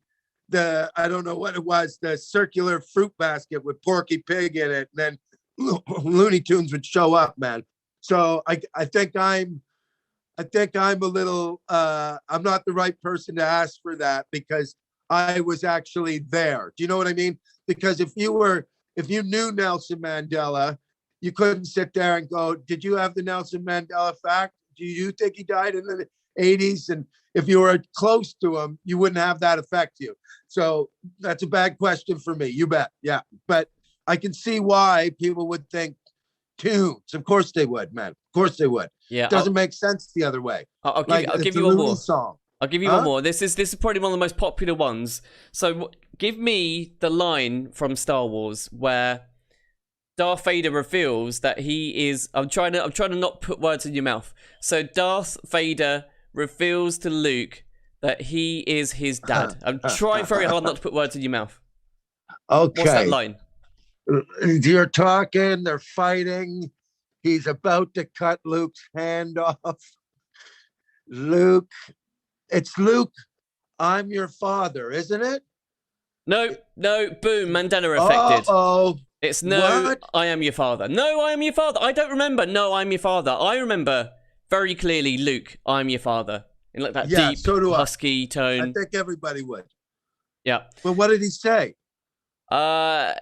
I don't know what it was, the circular fruit basket with Porky Pig in it, and then Looney Tunes would show up, man. So I think I'm a little I'm not the right person to ask for that because I was actually there. Do you know what I mean? Because if you knew Nelson Mandela, you couldn't sit there and go, did you have the Nelson Mandela fact? Do you think he died in the 80s? And if you were close to him, you wouldn't have that affect you. So that's a bad question for me. You bet. Yeah. But I can see why people would think tunes. Of course they would, man. Of course they would. Yeah. It doesn't make sense the other way. I'll give you one more song. I'll give you one more. This is probably one of the most popular ones. So give me the line from Star Wars where Darth Vader reveals that he is. I'm trying to not put words in your mouth. So Darth Vader reveals to Luke that he is his dad. I'm trying very hard not to put words in your mouth. Okay. What's that line? You're talking. They're fighting. He's about to cut Luke's hand off. Luke, it's Luke. I'm your father, isn't it? No. Boom. Mandela affected. Oh. It's no. What? I am your father. No, I am your father. I don't remember. No, I'm your father. I remember very clearly. Luke, I'm your father. in like that Yeah, deep, so do I. husky I tone. think everybody would. Yeah. But what did he say?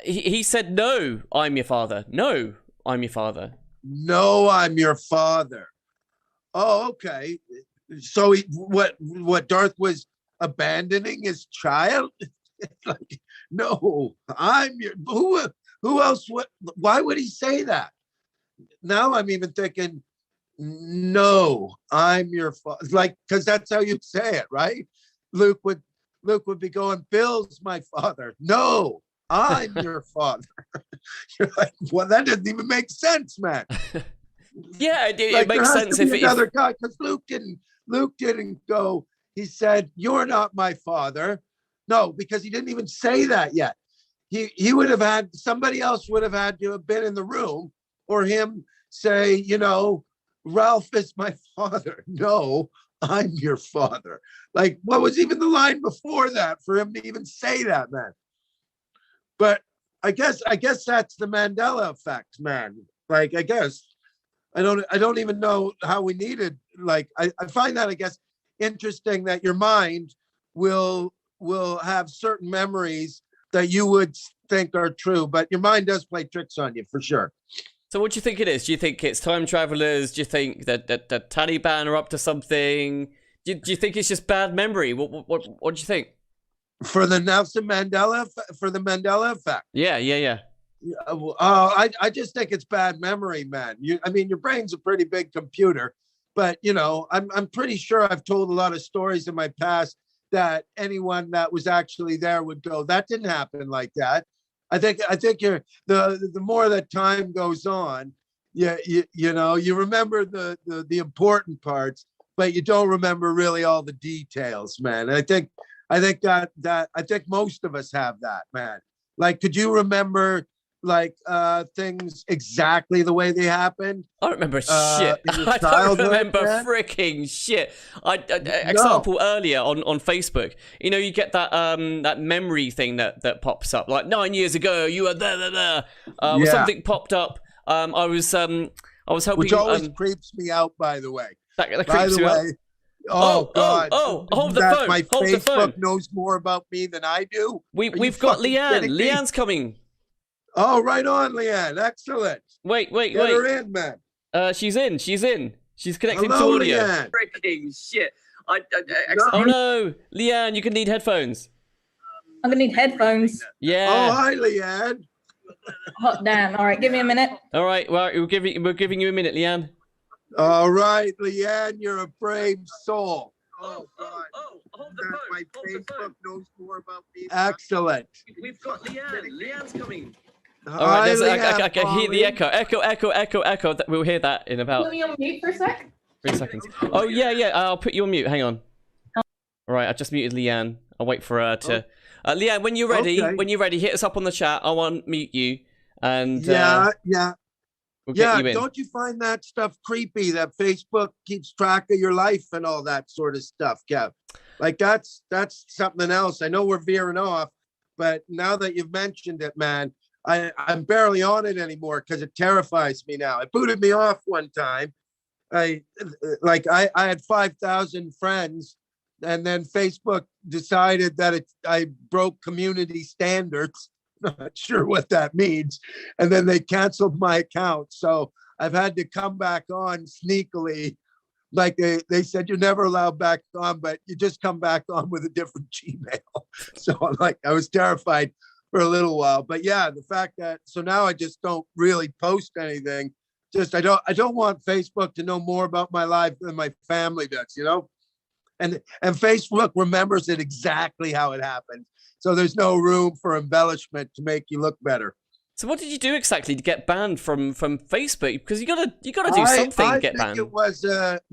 He said, "No, I'm your father. No, I'm your father." No, I'm your father. Oh, okay. So what Darth was abandoning his child? Like, no, I'm your who else why would he say that? Now I'm even thinking, no, I'm your father. Like, because that's how you say it, right? Luke would Luke would be going, Bill's my father. No, I'm your father. You're like, well, that doesn't even make sense, man. Yeah, it Like, makes there has sense to be if another guy, because Luke didn't go. He said, "You're not my father." No, because he didn't even say that yet. He would have had somebody else would have had to have been in the room, or him say, Ralph is my father. No, I'm your father. Like, what was even the line before that for him to even say that, man? But I guess that's the Mandela effect, man. Like, I guess I don't even know how we needed. Like, I find that, I guess, interesting that your mind will have certain memories that you would think are true, but your mind does play tricks on you for sure. So what do you think it is? Do you think it's time travelers? Do you think that the Taliban are up to something? Do you think it's just bad memory? What do you think? For the Mandela effect. Yeah. I just think it's bad memory, man. Your brain's a pretty big computer, but I'm pretty sure I've told a lot of stories in my past that anyone that was actually there would go, that didn't happen like that. I think you're the more that time goes on, you remember the important parts, but you don't remember really all the details, man. And I think most of us have that, man. Like, could you remember things exactly the way they happened? I don't remember shit. I don't remember freaking shit. Example earlier on Facebook, you get that that memory thing that pops up, like 9 years ago you were there. Something popped up. I was helping, which always creeps me out, by the way. That creeps you out. Oh God! Hold the phone. My Hold Facebook the phone. knows more about me than I do. We've got Leanne. Leanne's coming. Oh, right on, Leanne. Excellent. Wait. Get her in, man. She's in. She's connected to Hello, audio. Leanne. Freaking shit. Oh no, Leanne, you can need headphones. I'm gonna need headphones. Yeah. Oh, hi, Leanne. Hot damn. All right, give me a minute. All right. Well, we're giving you a minute, Leanne. All right, Leanne, you're a brave soul. Oh God. Hold the phone. My Facebook knows more about me. Excellent. We've got Leanne. Leanne's coming. All right, I can hear the echo. We'll hear that in about. Put me on mute for a sec. 3 seconds. Oh yeah. I'll put you on mute. Hang on. All right, I just muted Leanne. I'll wait for her to. Leanne, when you're ready, hit us up on the chat. I'll unmute you. And yeah. We'll get you in. Don't you find that stuff creepy? That Facebook keeps track of your life and all that sort of stuff, Kev. Like, that's something else. I know we're veering off, but now that you've mentioned it, man, I'm barely on it anymore because it terrifies me now. It booted me off one time. I had 5,000 friends, and then Facebook decided that I broke community standards. Not sure what that means. And then they canceled my account. So I've had to come back on sneakily. Like they said, you're never allowed back on, but you just come back on with a different Gmail. So I was terrified for a little while. But yeah, the fact that, so now I just don't really post anything. Just, I don't want Facebook to know more about my life than my family does, And Facebook remembers it exactly how it happened. So there's no room for embellishment to make you look better. So what did you do exactly to get banned from Facebook? Because you gotta do something to get banned. I think it was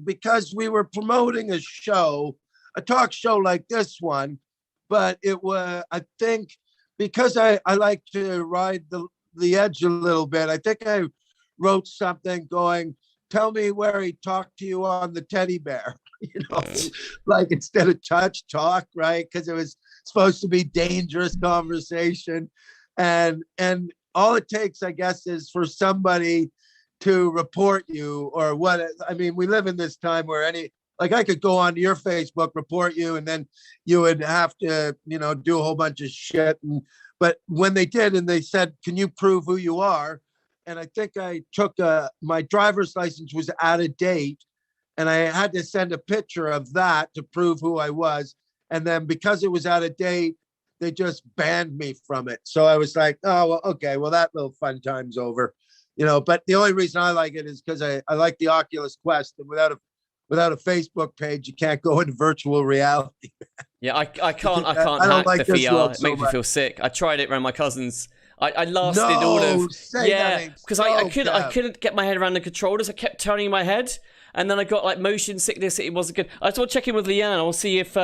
because we were promoting a talk show like this one, but it was, I think, because I like to ride the edge a little bit. I think I wrote something going, tell me where he talked to you on the teddy bear, like instead of touch talk, right? Because it was supposed to be dangerous conversation. And all it takes, I guess, is for somebody to report you or what. I mean, we live in this time where like I could go onto your Facebook, report you, and then you would have to, do a whole bunch of shit. But when they did, and they said, "Can you prove who you are?" And I think I took my driver's license was out of date, and I had to send a picture of that to prove who I was. And then because it was out of date, they just banned me from it. So I was like, "Oh, well, okay, well, that little fun time's over." But the only reason I like it is because I like the Oculus Quest, and without a Facebook page, you can't go into virtual reality. Yeah, I can't I don't hack like the this VR. world It so makes me much. feel sick. I tried it around my cousins. I lasted No, all of say that ain't because so, I Kev. couldn't get my head around the controllers. I kept turning my head, and then I got like motion sickness. It wasn't good. I just want to check in with Leanne. I will see if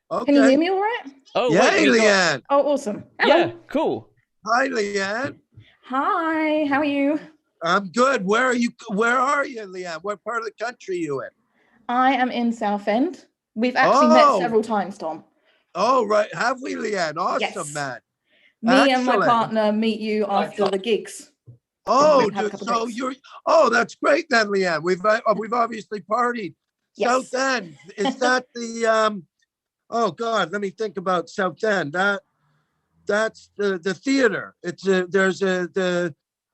Okay. Can you hear me all right? Oh Yeah, wait, we got, Leanne. Oh, awesome. Hello. yeah, cool. Hi, Leanne. Hi, how are you? I'm good. Where are you, Leanne? What part of the country are you in? I am in Southend. We've actually met Oh. several times, Tom. Oh, right. Have we, Leanne? Awesome, Yes. man. Me and my Excellent. partner meet you after the gigs. Oh, We've had a couple so drinks. that's great then, Leanne. We've obviously partied. Yes. Southend, is that the oh God, let me think about Southend. That's the theater.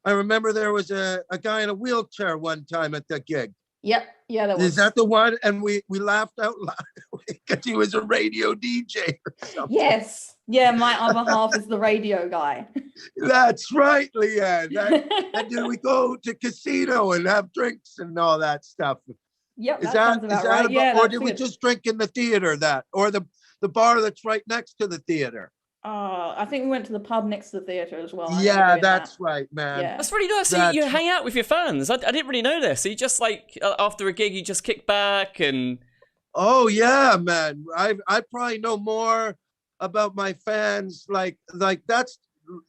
I remember there was a guy in a wheelchair one time at the gig. Yep. Yeah, that was. Is that the one? And we laughed out loud because he was a radio DJ or something. Yes. Yeah, my other half is the radio guy. That's right, Leanne. And did we go to casino and have drinks and all that stuff? Yep, that sounds about right. Yeah, or did we just drink in the theater or the bar that's right next to the theater? I think we went to the pub next to the theater as well. Yeah, that's right, man. Yeah. That's really nice. So you hang out with your fans. I didn't really know this. So you just like after a gig, you just kick back and. Oh yeah, man. I probably know more about my fans. Like that's.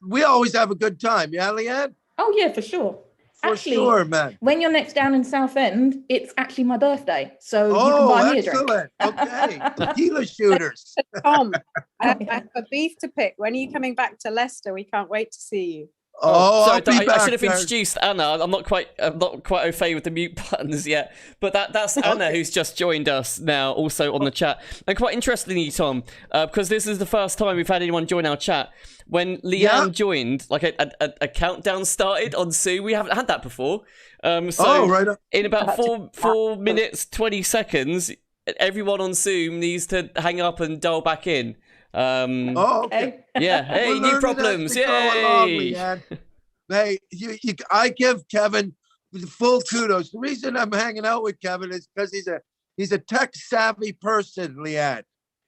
We always have a good time. Yeah, Leanne. Oh yeah, for sure. For sure, man. When you're next down in Southend, it's actually my birthday, so you can buy me a drink. Okay, tequila shooters. Tom, I have a beef to pick. When are you coming back to Leicester? We can't wait to see you. Oh, sorry, I should have introduced Anna. I'm not quite au fait with the mute buttons yet, but that's Anna who's just joined us now, also on the chat. And quite interestingly, Tom, because this is the first time we've had anyone join our chat. When Leanne joined, like a countdown started on Zoom. We haven't had that before. In about 4 minutes 20 seconds, everyone on Zoom needs to hang up and dial back in. Okay. Yeah. Hey, new problems. Yay. Hey, I give Kevin full kudos. The reason I'm hanging out with Kevin is because he's a tech savvy person, Leanne.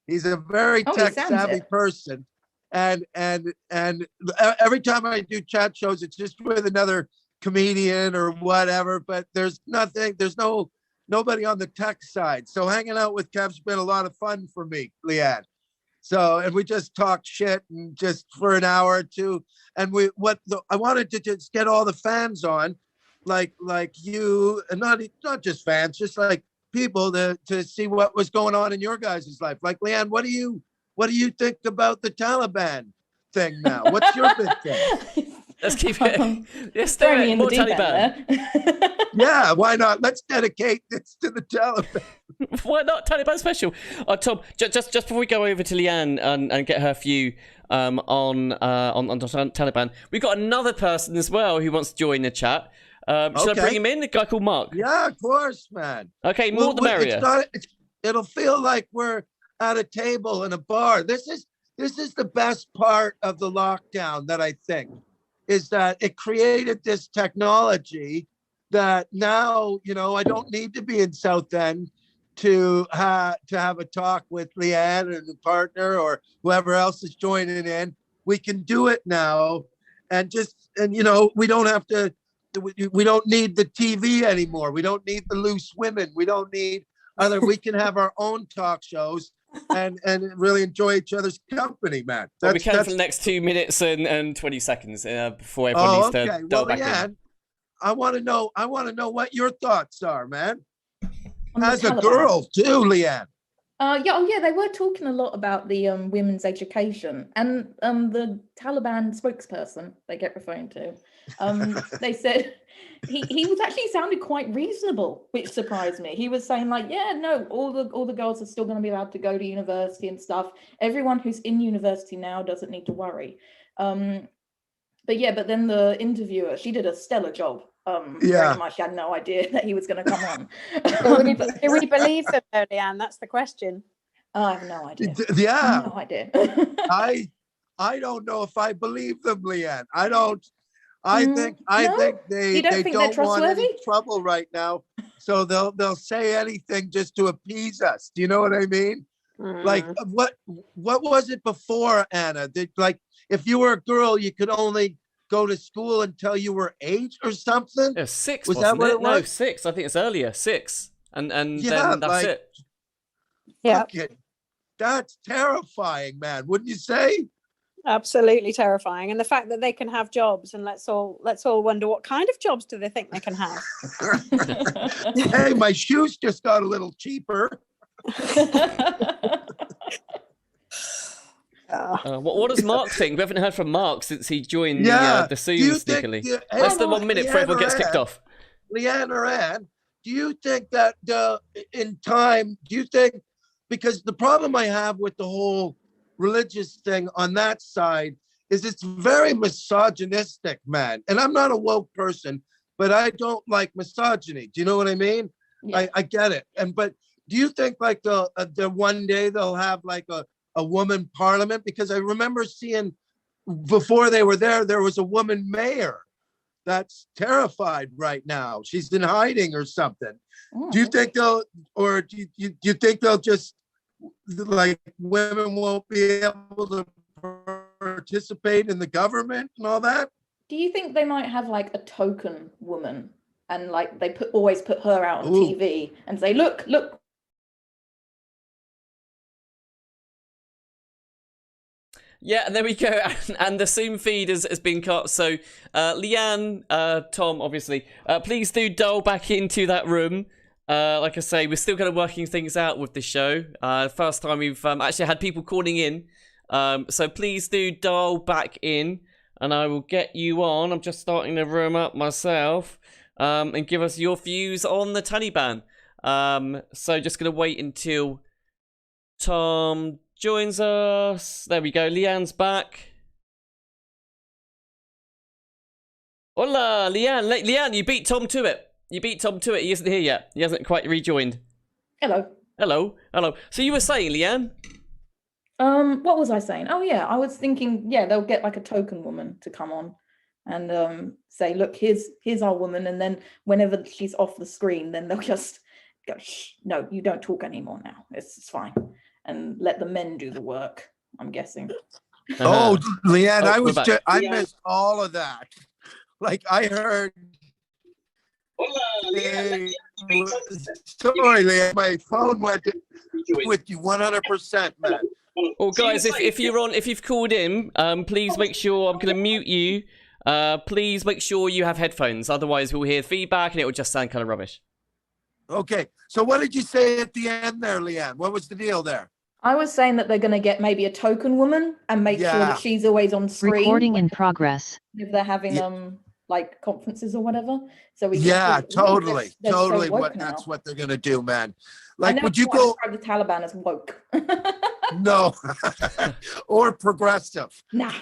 He's a very tech savvy person. And every time I do chat shows, it's just with another comedian or whatever, but there's nobody on the tech side. So hanging out with Kev's been a lot of fun for me, Leanne. So, and we just talked shit and just for an hour or two. And I wanted to just get all the fans on, like you, and not just fans, just like people to see what was going on in your guys' life. Like, Leanne, what do you think about the Taliban thing now? What's your big thing? Let's keep it. Let's do it. More Taliban. Yeah, why not? Let's dedicate this to the Taliban. Why not? Taliban special. Tom, just before we go over to Leanne and get her view on Taliban, we've got another person as well who wants to join the chat. Should I bring him in? A guy called Mark. Yeah, of course, man. Okay, more the merrier. It'll feel like we're at a table in a bar. This is the best part of the lockdown that I think is that it created this technology that now, I don't need to be in Southend to have a talk with Leanne and the partner or whoever else is joining in. We can do it now, and we don't have to. We don't need the TV anymore. We don't need the loose women. We don't need other. We can have our own talk shows and really enjoy each other's company, man. We can for the next 2 minutes and 20 seconds before everyone needs to dial back in. I want to know what your thoughts are, man. As a girl too, Leanne. Yeah, they were talking a lot about the women's education, and the Taliban spokesperson they kept referring to, they said he was actually sounded quite reasonable, which surprised me. He was saying like, yeah, no, all the girls are still going to be allowed to go to university and stuff. Everyone who's in university now doesn't need to worry. But then the interviewer, she did a stellar job. Very much had no idea that he was going to come on. Do we believe them, though, Leanne? That's the question. I have no idea. Yeah. No idea. I don't know if I believe them, Leanne. I don't. I think they don't want any trouble right now, so they'll say anything just to appease us. Do you know what I mean? Like what was it before, Anna? Like if you were a girl, you could only go to school until you were 8 or something. Yeah, 6. Was that what it was? No, 6. I think it's earlier. 6, and then that's like, it. Yeah, that's terrifying, man. Wouldn't you say? Absolutely terrifying. And the fact that they can have jobs, and let's all wonder what kind of jobs do they think they can have. Hey, my shoes just got a little cheaper. What does Mark think? We haven't heard from Mark since he joined the Zoom sneakily. Less than 1 minute before everyone gets kicked off. Leanne or Anne, do you think that in time, because the problem I have with the whole religious thing on that side is it's very misogynistic, man. And I'm not a woke person, but I don't like misogyny. Do you know what I mean? Yeah. I get it. But do you think like the one day they'll have like a woman parliament? Because I remember seeing before they were there was a woman mayor that's terrified right now. She's in hiding or something. Oh. Do you think do you think they'll just like women won't be able to participate in the government and all that? Do you think they might have like a token woman and like they always put her out on TV and say, look. Yeah, and there we go. And the Zoom feed has been cut. So, Leanne, Tom, obviously, please do dial back into that room. Like I say, we're still kind of working things out with the show. First time we've actually had people calling in. So please do dial back in and I will get you on. I'm just starting the room up myself. And give us your views on the Taliban. So just going to wait until Tom joins us. There we go. Leanne's back. Hola, Leanne. Leanne, you beat Tom to it. He isn't here yet. He hasn't quite rejoined. Hello. So you were saying, Leanne? What was I saying? Oh yeah, I was thinking, they'll get like a token woman to come on and say, look, here's our woman, and then whenever she's off the screen, then they'll just go, shh, no, you don't talk anymore now. It's fine. And let the men do the work, I'm guessing. Oh, Leanne, I missed all of that. Like I heard. Sorry, Leanne, my phone went with you 100%, man. Well, guys, if you've called in, please make sure I'm going to mute you. Please make sure you have headphones, otherwise we'll hear feedback and it will just sound kind of rubbish. Okay, so what did you say at the end there, Leanne? What was the deal there? I was saying that they're going to get maybe a token woman and make sure that she's always on screen. Recording in progress. If they're having like conferences or whatever, so we totally so that's what they're gonna do, man. Like, would you go describe the Taliban as woke? No. Or progressive. Nah.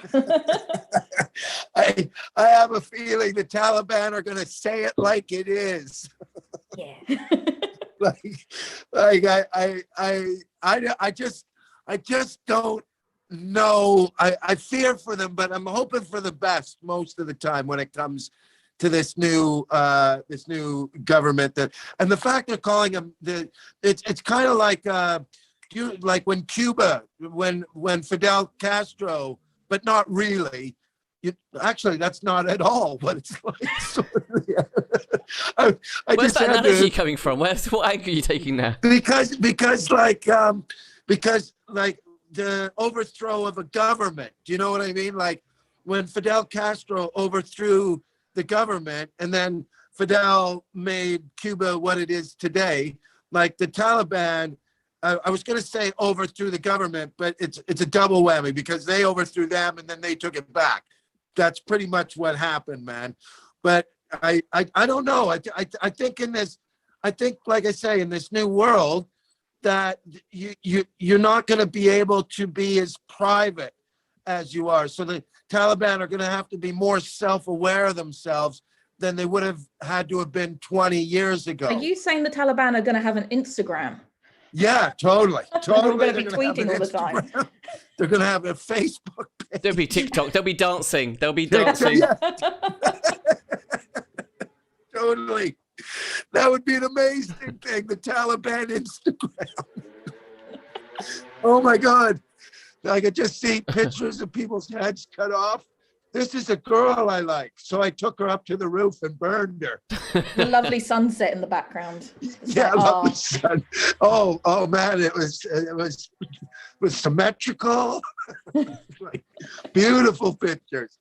I have a feeling the Taliban are gonna say it like it is. Yeah. I just don't know. I fear for them, but I'm hoping for the best most of the time when it comes to this new government. And the fact they're calling them it's kind of like when Cuba, when Fidel Castro, but not really. Actually, that's not at all what it's like. So, Where's that analogy coming from? What angle are you taking there? Because the overthrow of a government. Do you know what I mean? Like when Fidel Castro overthrew the government and then Fidel made Cuba what it is today, like the Taliban I was going to say overthrew the government, but it's a double whammy because they overthrew them and then they took it back. That's pretty much what happened, man. But I don't know. I think like I say, in this new world, that you're not going to be able to be as private as you are. So the Taliban are going to have to be more self-aware of themselves than they would have had to have been 20 years ago. Are you saying the Taliban are going to have an Instagram? Yeah, totally. They're all going to be tweeting all the time. They're going to have a Facebook page. There'll be TikTok. They'll be dancing. They'll be dancing. Yeah. Totally. That would be an amazing thing. The Taliban Instagram. Oh my God. I could just see pictures of people's heads cut off. This is a girl I like. So I took her up to the roof and burned her. The lovely sunset in the background. Yeah, lovely sun. Oh man, it was symmetrical. Like, beautiful pictures.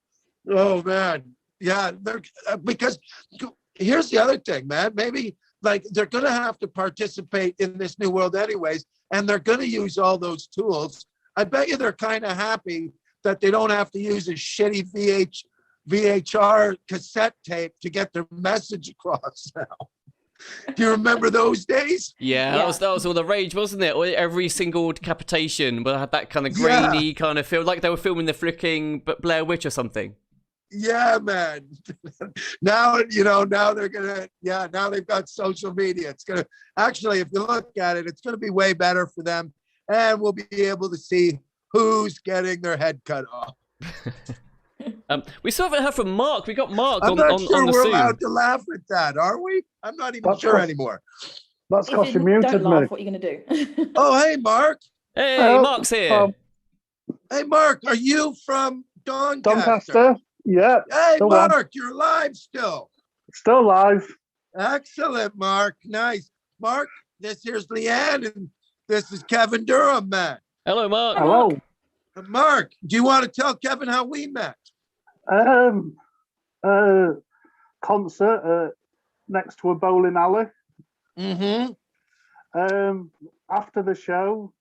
Oh man. Yeah, because here's the other thing, man. Maybe like they're going to have to participate in this new world anyways, and they're going to use all those tools. I bet you they're kind of happy that they don't have to use a shitty VHR cassette tape to get their message across now. Do you remember those days? Yeah, that was all the rage, wasn't it? Every single decapitation had that kind of grainy kind of feel, like they were filming the flicking Blair Witch or something. Yeah, man. Now they're gonna. Yeah, now they've got social media. It's gonna actually, if you look at it, it's gonna be way better for them, and we'll be able to see who's getting their head cut off. We still haven't heard from Mark. We got Mark I'm on not sure the we're Zoom. allowed to laugh at that, are we? I'm not even sure anymore. That's because you Don't muted laugh, me. what are you going to do? Oh, hey, Mark. Hey, Mark's here. Hey, Mark, are you from Doncaster? Doncaster? Yeah. Hey, still Mark, on. you're alive still. Still live. Excellent, Mark. Nice. Mark, this here's Leanne, and this is Kevin Durham, man. Hello, Mark. Hello. Mark, do you want to tell Kevin how we met? Concert next to a bowling alley. Mm-hmm. After the show,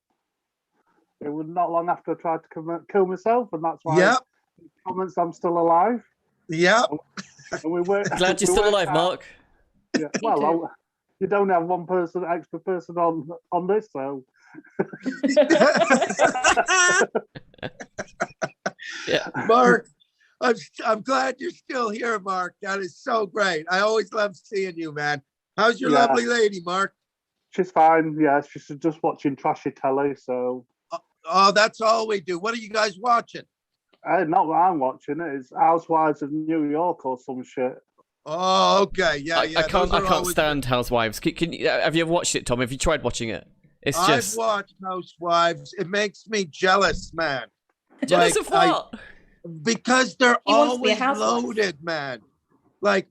it was not long after I tried to kill myself, and that's why comments I'm still alive. Yep. And we were Glad you're still alive, Mark. Yeah. Well, you don't have one extra person on this, so. Yeah. Mark, I'm glad you're still here, Mark. That is so great. I always love seeing you, man. How's your lovely lady, Mark? She's fine. Yeah, she's just watching trashy telly. So. Oh, that's all we do. What are you guys watching? Not what I'm watching. It's Housewives of New York or some shit. Oh, okay. Yeah, I can't stand Housewives. Have you ever watched it, Tom? Have you tried watching it? I've watched Housewives. It makes me jealous, man. Jealous of what? Because they're always loaded, man. Like,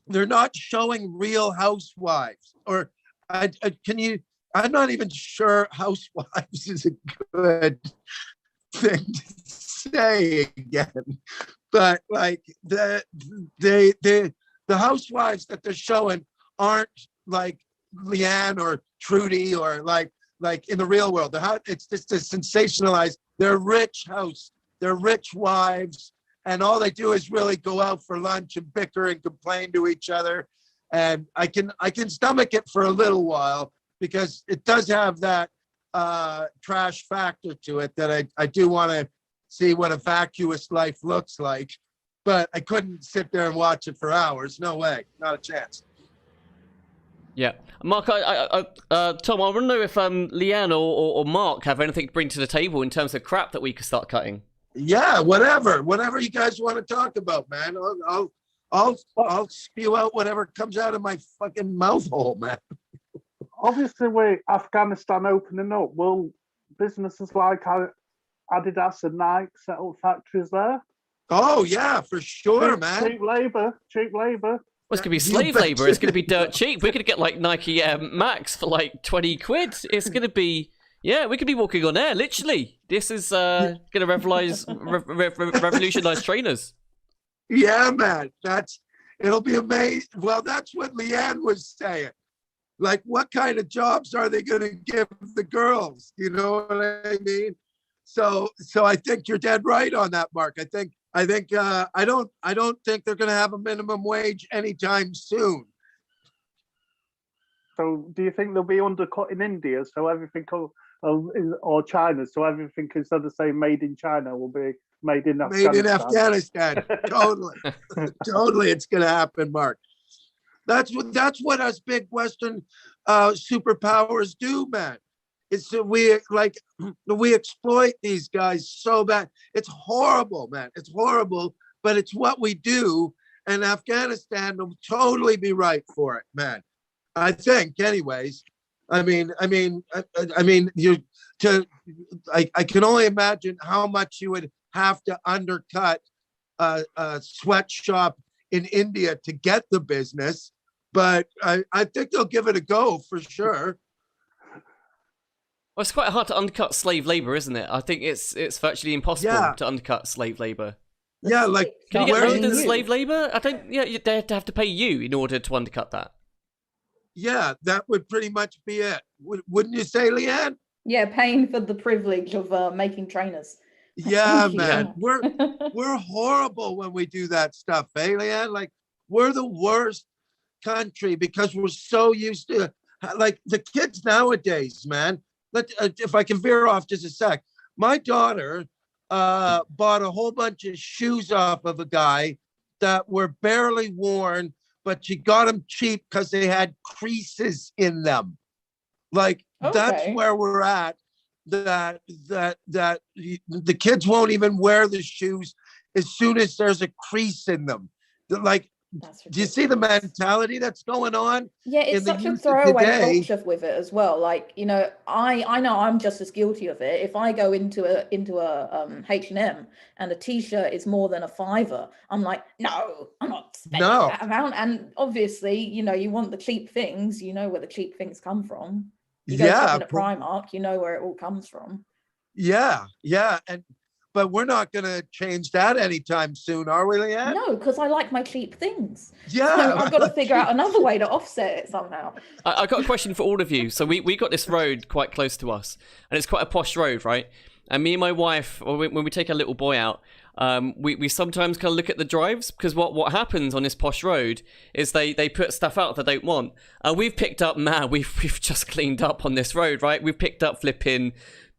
they're not showing real housewives. Or I'm not even sure Housewives is a good thing to say again. But like the housewives that they're showing aren't like Leanne or Trudy or like in the real world. It's just a sensationalized. They're rich wives, and all they do is really go out for lunch and bicker and complain to each other. And I can stomach it for a little while because it does have that trash factor to it that I do want to see what a vacuous life looks like, but I couldn't sit there and watch it for hours. No way, not a chance. Yeah, Mark, Tom, I want to know if Leanne or Mark have anything to bring to the table in terms of crap that we could start cutting. Yeah, whatever you guys want to talk about, man. I'll spew out whatever comes out of my fucking mouth hole, man. Obviously, with Afghanistan opening up, will businesses like Adidas and Nike set up factories there? Oh yeah, for sure, man. Cheap labor. Well, it's going to be slave labor. It's going to be dirt cheap. We're going to get like Nike Max for like 20 quid. It's going to be, we could be walking on air, literally. This is going to revolutionize trainers. Yeah, man. It'll be amazing. Well, that's what Leanne was saying. Like, what kind of jobs are they going to give the girls? You know what I mean? So I think you're dead right on that, Mark. I don't think they're going to have a minimum wage anytime soon. So do you think they'll be undercut in India? So everything, or China, so everything instead of saying made in China will be made in Afghanistan. Made in Afghanistan. Totally. Totally, it's going to happen, Mark. That's what us big Western superpowers do, man. It's we exploit these guys so bad. It's horrible, man. It's horrible, but it's what we do. And Afghanistan will totally be right for it, man. I think, anyways. I can only imagine how much you would have to undercut a sweatshop in India to get the business, but I think they'll give it a go for sure. Well, it's quite hard to undercut slave labor, isn't it? I think it's virtually impossible to undercut slave labor. Yeah, like can you get lower than slave labor? I don't. Yeah, they have to pay you in order to undercut that. Yeah, that would pretty much be it. Wouldn't you say, Leanne? Yeah, paying for the privilege of making trainers. Yeah, man. We're horrible when we do that stuff, eh, Leanne? Like, we're the worst country because we're so used to, like, the kids nowadays, man. If I can veer off just a sec. My daughter bought a whole bunch of shoes off of a guy that were barely worn, but she got them cheap because they had creases in them. Like, that's where we're at. That the kids won't even wear the shoes as soon as there's a crease in them. Like, do you see the mentality that's going on? Yeah, it's such a throwaway culture with it as well. Like, you know, I know I'm just as guilty of it. If I go into a H&M and a t-shirt is more than $5, I'm like, no, I'm not spending that amount. And obviously, you know, you want the cheap things. You know where the cheap things come from. You go shopping at Primark, you know where it all comes from. Yeah. But we're not going to change that anytime soon, are we, Leanne? No, because I like my cheap things. Yeah. So I've got to figure out another way to offset it somehow. I got a question for all of you. So we got this road quite close to us, and it's quite a posh road, right? And me and my wife, when we take our little boy out, we sometimes kind of look at the drives, because what happens on this posh road is they put stuff out that they don't want. We've picked up, we've just cleaned up on this road, right? We've picked up flipping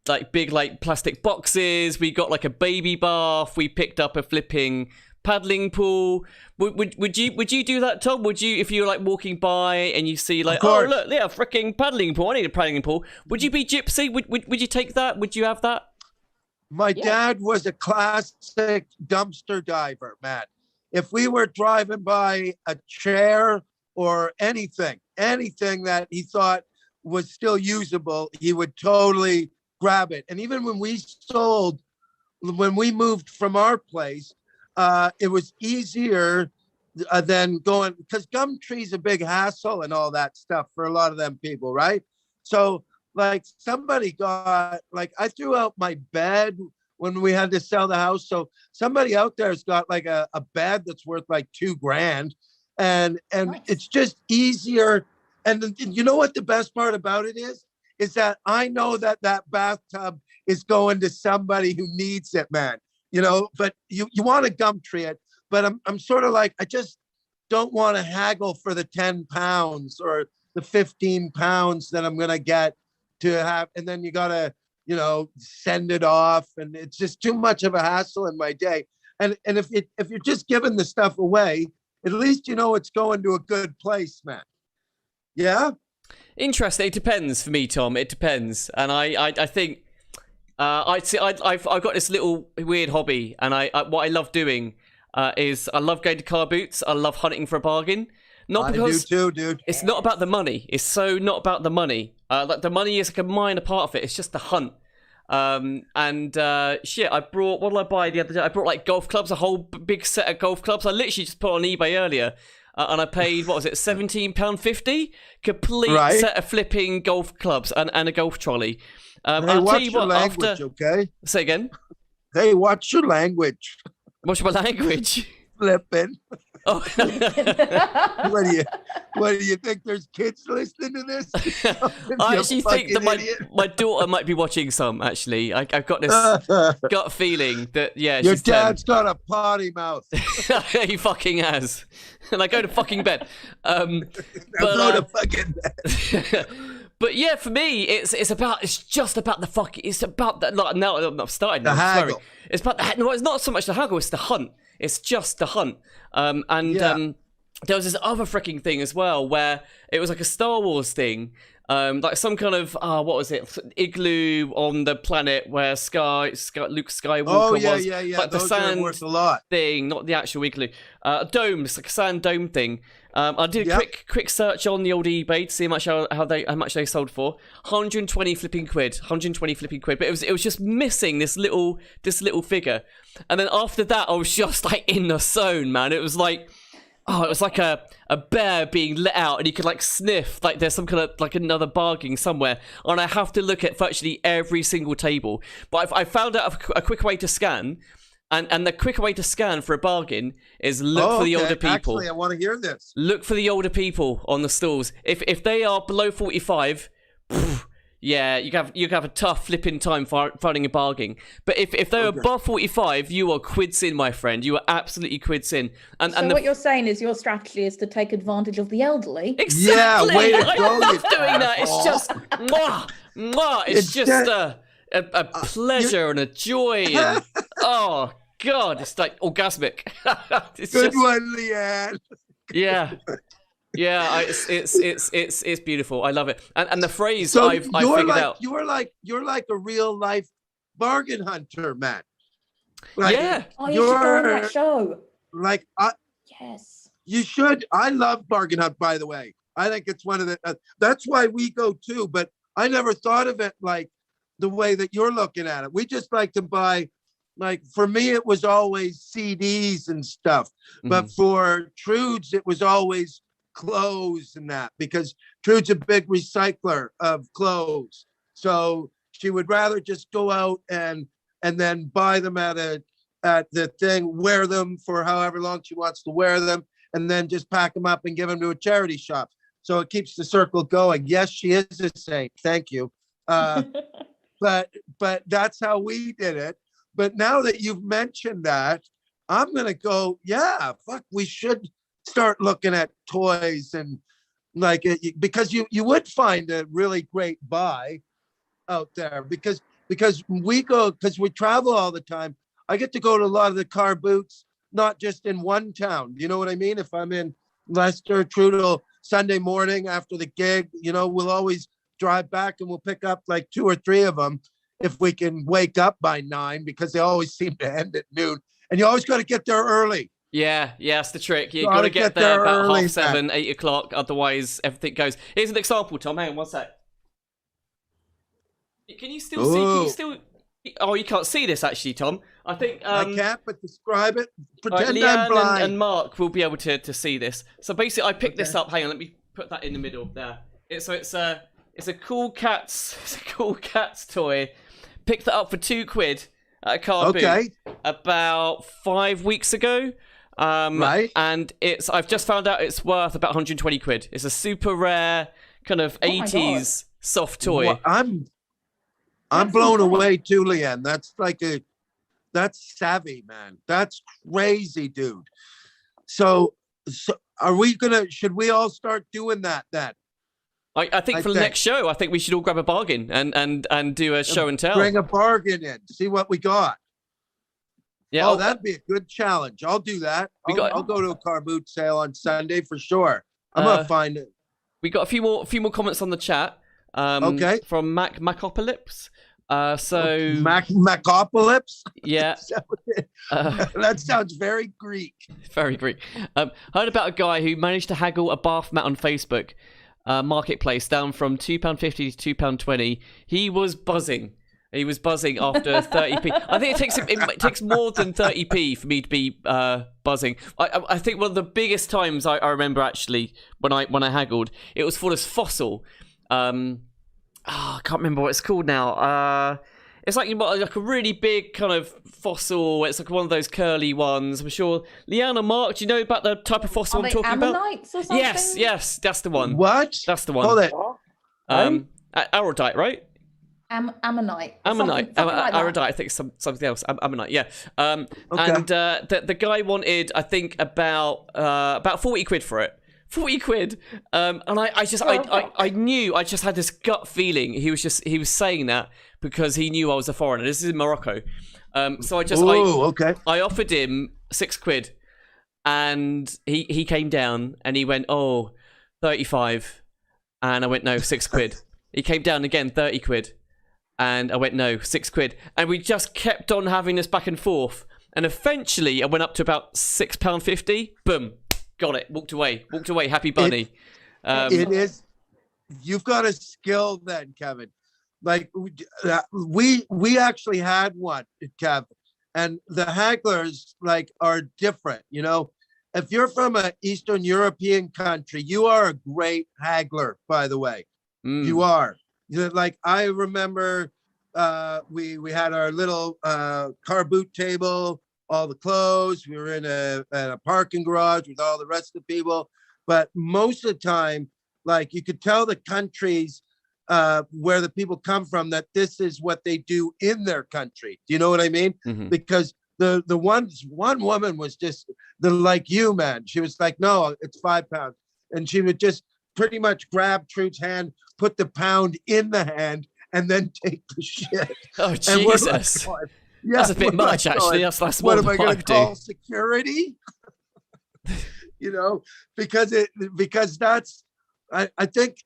like big like plastic boxes. We got like a baby bath. We picked up a flipping paddling pool. Would you do that, Tom? Would you, if you were like walking by and you see like, oh look, yeah, freaking paddling pool. I need a paddling pool. Would you be gypsy? Would you take that? Would you have that? My dad was a classic dumpster diver, man. If we were driving by a chair or anything that he thought was still usable, he would totally grab it. And even when we moved from our place, it was easier than going, because Gumtree's a big hassle and all that stuff for a lot of them people, right? So like somebody got, like I threw out my bed when we had to sell the house. So somebody out there's got like a bed that's worth like $2,000, and nice. It's just easier. And you know what the best part about it is that I know that bathtub is going to somebody who needs it, man. You know, but you want to Gumtree it, but I'm sort of like, I just don't want to haggle for the 10 pounds or the 15 pounds that I'm going to get to have. And then you got to, you know, send it off. And it's just too much of a hassle in my day. And if you're just giving the stuff away, at least you know it's going to a good place, man. Yeah. Interesting. It depends for me, Tom. It depends. And I think I've got this little weird hobby, and what I love doing is I love going to car boots. I love hunting for a bargain. Not because I do too, dude. It's not about the money. It's so not about the money. Like the money is like a minor part of it. It's just the hunt. Shit, I brought, what did I buy the other day? I brought like golf clubs, a whole big set of golf clubs. I literally just put on eBay earlier. And I paid, what was it, £17.50? Complete set of flipping golf clubs and a golf trolley. I'll tell you what, language, okay? Say again? Hey, watch your language. What's my language? Flipping. Oh. What do you think? There's kids listening to this? I actually think that my daughter might be watching some. Actually, I've got this gut feeling that your dad's got a potty mouth. He fucking has. And I go to fucking bed. Go to fucking bed. But yeah, for me, it's just about the fucking. It's about that. Like, now I'm starting. The haggle. It's about the. No, it's not so much the haggle. It's the hunt. It's just the hunt. There was this other freaking thing as well where it was like a Star Wars thing, like some kind of what was it? Igloo on the planet where Luke Skywalker was. Yeah. Like Those the sand are worth a lot. thing, not the actual igloo. Dome, it's like a sand dome thing. I did a quick search on the old eBay to see how much they sold for. 120 flipping quid. But it was just missing this little figure. And then after that, I was just like in the zone, man. It was like, it was like a bear being let out, and you could like sniff like there's some kind of like another bargain somewhere. And I have to look at virtually every single table. But I found out a quick way to scan. And the quicker way to scan for a bargain is look for the older people. Actually, I want to hear this. Look for the older people on the stalls. If they are below 45, yeah, you can have a tough flipping time finding a bargain. But if they're above 45, you are quids in, my friend. You are absolutely quids in. And what you're saying is your strategy is to take advantage of the elderly. Exactly. Yeah, way to I go, love doing that. It's just It's just a pleasure and a joy. And, oh God, it's like orgasmic. Good one, Leanne. Yeah. It's beautiful. I love it. And the phrase So I've figured out. You're like a real life bargain hunter, man. Like, yeah. Oh, you should go on that show. Like, yes. You should. I love bargain hunt, by the way. I think it's one of the. That's why we go too. But I never thought of it like the way that you're looking at it. We just like to buy. Like for me, it was always CDs and stuff, but for Trude's, it was always clothes and that, because Trude's a big recycler of clothes. So she would rather just go out and then buy them at the thing, wear them for however long she wants to wear them, and then just pack them up and give them to a charity shop. So it keeps the circle going. Yes, she is a saint. Thank you. But that's how we did it. But now that you've mentioned that, I'm going to go, yeah, fuck, we should start looking at toys and like it, because you would find a really great buy out there because we travel all the time. I get to go to a lot of the car boots, not just in one town. You know what I mean? If I'm in Leicester, Trudel, Sunday morning after the gig, we'll always drive back and we'll pick up like 2 or 3 of them. If we can wake up by 9, because they always seem to end at noon, and you always got to get there early. Yeah, that's the trick. You got to get there about early, 7:30, 8 o'clock. Otherwise, everything goes. Here's an example, Tom. Hang on 1 sec. Can you still see? Can you still? Oh, you can't see this actually, Tom. I think I can't, but describe it. Pretend Leanne I'm blind. and Mark will be able to see this. So basically, I picked this up. Hang on, let me put that in the middle there. It's a cool cat's toy. Picked that up for £2 at a car boot about 5 weeks ago. Right. And I've just found out it's worth about 120 quid. It's a super rare kind of 80s soft toy. Well, I'm blown away too, Leanne. That's savvy, man. That's crazy, dude. So should we all start doing that then? I think for the next show, I think we should all grab a bargain and do a show and tell. Bring a bargain in, see what we got. Yeah. Oh, that'd be a good challenge. I'll do that. I'll go to a car boot sale on Sunday for sure. I'm gonna find it. We got a few more comments on the chat. From Macopolis. Macopolis? Yeah. That sounds very Greek. Very Greek. Heard about a guy who managed to haggle a bath mat on Facebook marketplace down from £2.50 to £2.20. He was buzzing. After 30p. I think it takes more than 30p for me to be buzzing. I think one of the biggest times I remember actually when I haggled, it was for this fossil. I can't remember what it's called now. It's like like a really big kind of fossil. It's like one of those curly ones. I'm sure Leanna, Mark, do you know about the type of fossil Are I'm they talking about? ammonites or something? Yes, that's the one. What? That's the one. Hold it. Arodite, right? Ammonite. Ammonite. Something like that. Arodite, I think something else. Ammonite, yeah. Okay. And the guy wanted, I think, about 40 quid for it. 40 quid. And I knew, I just had this gut feeling he was saying that because he knew I was a foreigner. This is in Morocco. So I offered him 6 quid, and he came down and he went, 35. And I went, no, 6 quid. He came down again, 30 quid. And I went, no, 6 quid. And we just kept on having this back and forth. And eventually I went up to about £6.50. Boom. Got it. Walked away. Happy bunny. It is. You've got a skill then, Kevin. Like we actually had one, Kevin, and the hagglers are different. You know, if you're from an Eastern European country, you are a great haggler. By the way, you are. Like I remember, we had our little car boot table. All the clothes. We were in a parking garage with all the rest of the people. But most of the time, you could tell the countries where the people come from that this is what they do in their country. Do you know what I mean? Mm-hmm. Because the one woman was just like you, man. She was like, no, it's £5. And she would just pretty much grab Trude's hand, put the pound in the hand, and then take the shit. Oh, Jesus. Yeah, that's a bit much, actually. That's what am I going to call security? Because that's. I think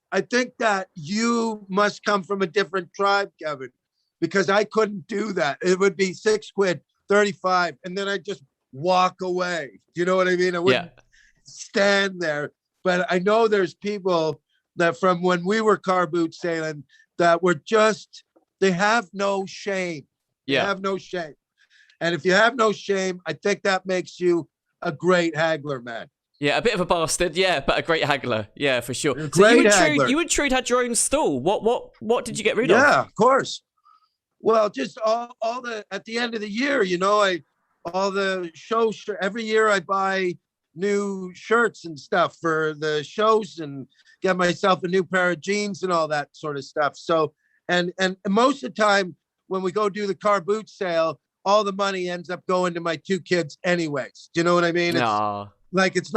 that you must come from a different tribe, Kevin, because I couldn't do that. It would be 6 quid, 35, and then I just walk away. Do you know what I mean? I wouldn't stand there. But I know there's people that from when we were car boot sailing that were just they have no shame. You have no shame. And if you have no shame, I think that makes you a great haggler, man. Yeah, a bit of a bastard, but a great haggler. Yeah, for sure. You and Trude had your own stall. What did you get rid of? Yeah, of course. Well, just all the at the end of the year, all the shows. Every year I buy new shirts and stuff for the shows and get myself a new pair of jeans and all that sort of stuff. So, and most of the time, when we go do the car boot sale, all the money ends up going to my 2 kids anyways. Do you know what I mean? It's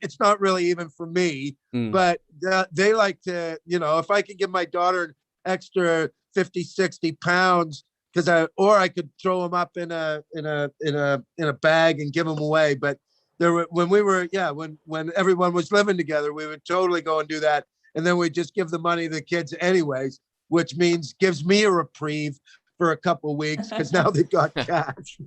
it's not really even for me, but they like to, if I could give my daughter an extra 50, 60 pounds, I could throw them up in a bag and give them away. But when everyone was living together, we would totally go and do that. And then we just give the money to the kids anyways, which means gives me a reprieve for a couple of weeks because now they've got cash.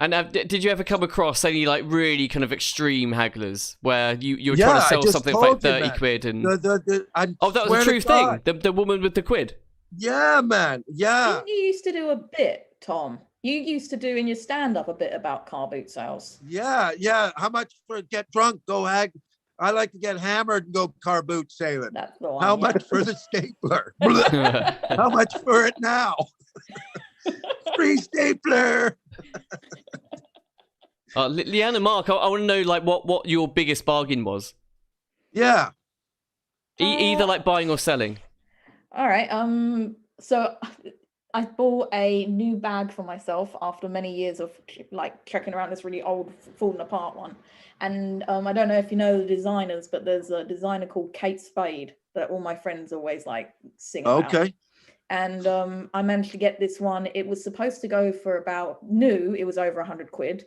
And did you ever come across any really kind of extreme hagglers where you were trying to sell something for 30 quid and that was a true thing? The woman with the quid. Yeah, man. Yeah. Didn't you used to do a bit, Tom? You used to do in your stand-up a bit about car boot sales. Yeah. How much for get drunk? Go hag. I like to get hammered and go car boot sailing. That's the one. How much for the stapler? How much for it now? Free stapler. Leanne and Mark, I want to know what your biggest bargain was. Yeah. Either buying or selling. All right. So I bought a new bag for myself after many years of checking around this really old, falling apart one. And I don't know if you know the designers, but there's a designer called Kate Spade that all my friends always sing about. Okay. And I managed to get this one. It was supposed to go for about new. It was over 100 quid.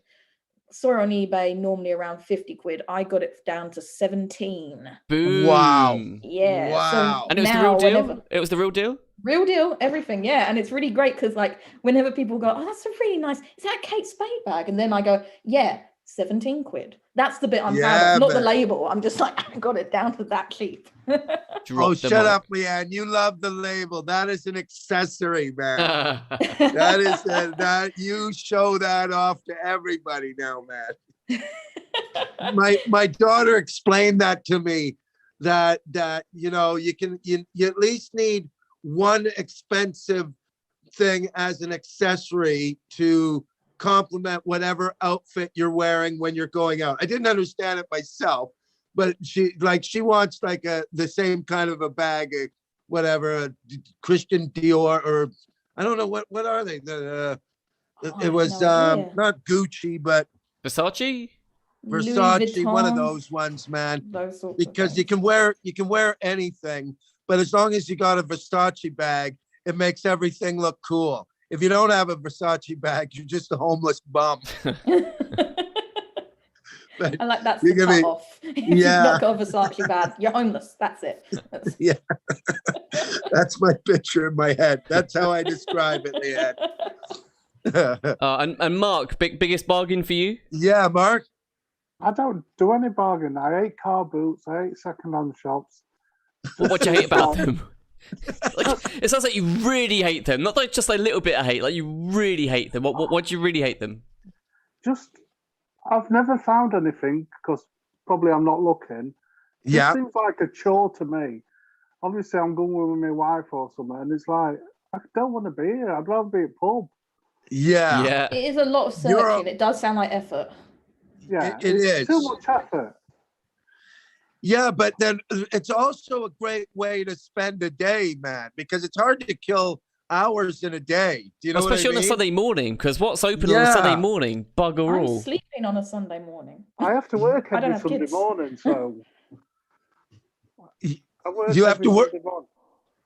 Saw it on eBay, normally around 50 quid. I got it down to 17. Boom. Wow. Yeah. Wow. So and it was the real deal? It was the real deal? Real deal, everything, yeah. And it's really great because whenever people go, oh, that's a really nice, is that a Kate Spade bag? And then I go, yeah, 17 quid. That's the bit I'm proud of, not the label. I'm just I got it down to that cheap. Shut up, Leanne. You love the label. That is an accessory, man. That is that you show that off to everybody now, man. My daughter explained that to me that you at least need one expensive thing as an accessory to complement whatever outfit you're wearing when you're going out. I didn't understand it myself, but she wants like the same kind of a bag, whatever, a Christian Dior, or I don't know what are they. It was not Gucci, but Versace. Versace, one of those ones, man. Because you can wear anything, but as long as you got a Versace bag, it makes everything look cool. If you don't have a Versace bag, you're just a homeless bum. I like that's the cut off. If you've not got a Versace bag, you're homeless. That's it. Yeah. That's my picture in my head. That's how I describe it, Leanne. And Mark, biggest bargain for you? Yeah, Mark. I don't do any bargain. I hate car boots. I hate second-hand shops. What do you hate about them? Like, it sounds like you really hate them. Not like just a little bit of hate. Like you really hate them. What do you really hate them? Just, I've never found anything because probably I'm not looking. It seems like a chore to me. Obviously, I'm going with my wife or something, and it's like I don't want to be here. I'd rather be at pub. Yeah. It is a lot of searching. It does sound like effort. Yeah, it is too much effort. Yeah, but then it's also a great way to spend a day, man, because it's hard to kill hours in a day. Do you know especially what I mean? On a Sunday morning, because what's open on a Sunday morning? Bugger all. I'm sleeping on a Sunday morning. I have to work every Sunday morning, so you have to work.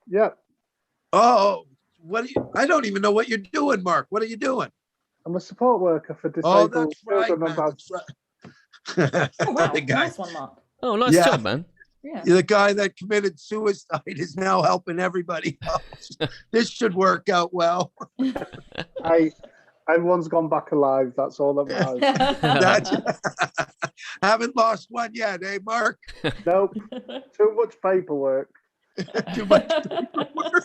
Yeah. Oh, I don't even know what you're doing, Mark. What are you doing? I'm a support worker for disabled that's right, children. That's right. Oh, wow. Nice one, Mark. Oh, nice job, man. Yeah. The guy that committed suicide is now helping everybody else. This should work out well. Everyone's gone back alive. That's all that matters. Haven't lost one yet, eh, Mark? Nope. Too much paperwork. Too much paperwork.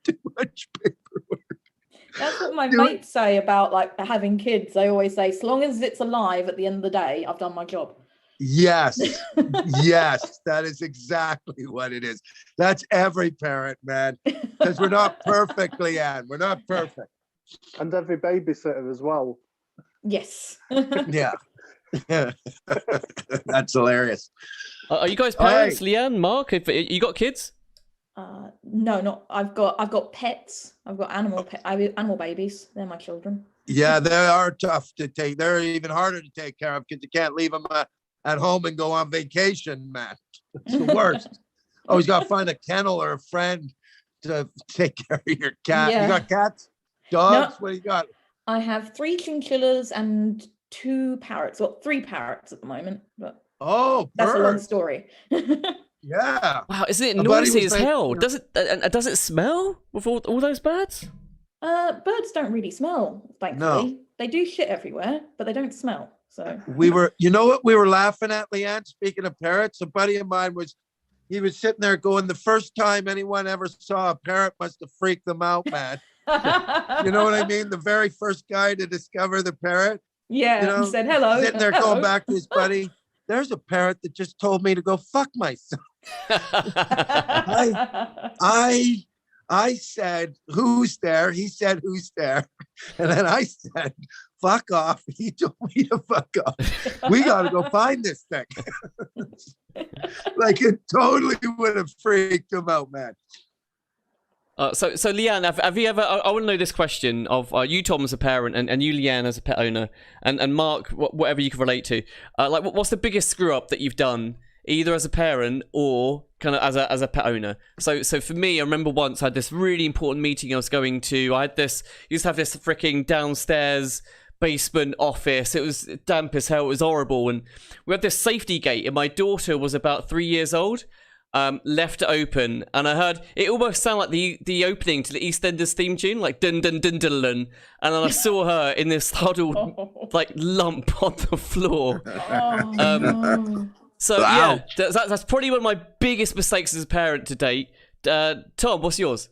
Too much paperwork. That's what my mates say about like having kids. They always say, as long as it's alive at the end of the day, I've done my job. Yes. Yes, that is exactly what it is. That's every parent, man. Because we're not perfect, Leanne. We're not perfect. And every babysitter as well. Yes. Yeah. That's hilarious. Are you guys parents, Leanne, Mark? You got kids? No, not. I've got pets. I've got animal babies. They're my children. Yeah, they are tough to take. They're even harder to take care of because you can't leave them at home and go on vacation, man. It's the worst. Always got to find a kennel or a friend to take care of your cat. Yeah. You got cats? Dogs? No, what do you got? I have 3 chinchillas and 2 parrots. Well, 3 parrots at the moment, but that's a long story. Yeah. Wow, isn't it noisy as hell? Does it smell with all those birds? Birds don't really smell, thankfully. No. They do shit everywhere, but they don't smell. So you know what we were laughing at, Leanne? Speaking of parrots, a buddy of mine was sitting there going, the first time anyone ever saw a parrot must have freaked them out, man. You know what I mean? The very first guy to discover the parrot. Yeah, he said hello. Sitting there going back to his buddy. There's a parrot that just told me to go fuck myself. I said, who's there? He said, who's there? And then I said, fuck off. He told me to fuck off. We got to go find this thing. Like it totally would have freaked him out, man. So Leanne, have you ever? I want to know this question of you, Tom, as a parent, and you, Leanne, as a pet owner, and Mark, whatever you can relate to. Like, what's the biggest screw up that you've done, either as a parent or kind of as a pet owner? So for me, I remember once I had this really important meeting I was going to. I used to have this freaking downstairs basement office. It was damp as hell. It was horrible, and we had this safety gate, and my daughter was about 3 years old. Left it open, and I heard it almost sound like the opening to the EastEnders theme tune, like dun dun dun dun dun. And then I saw her in this huddled like lump on the floor. So wow. Yeah, that's probably one of my biggest mistakes as a parent to date. Tom, what's yours?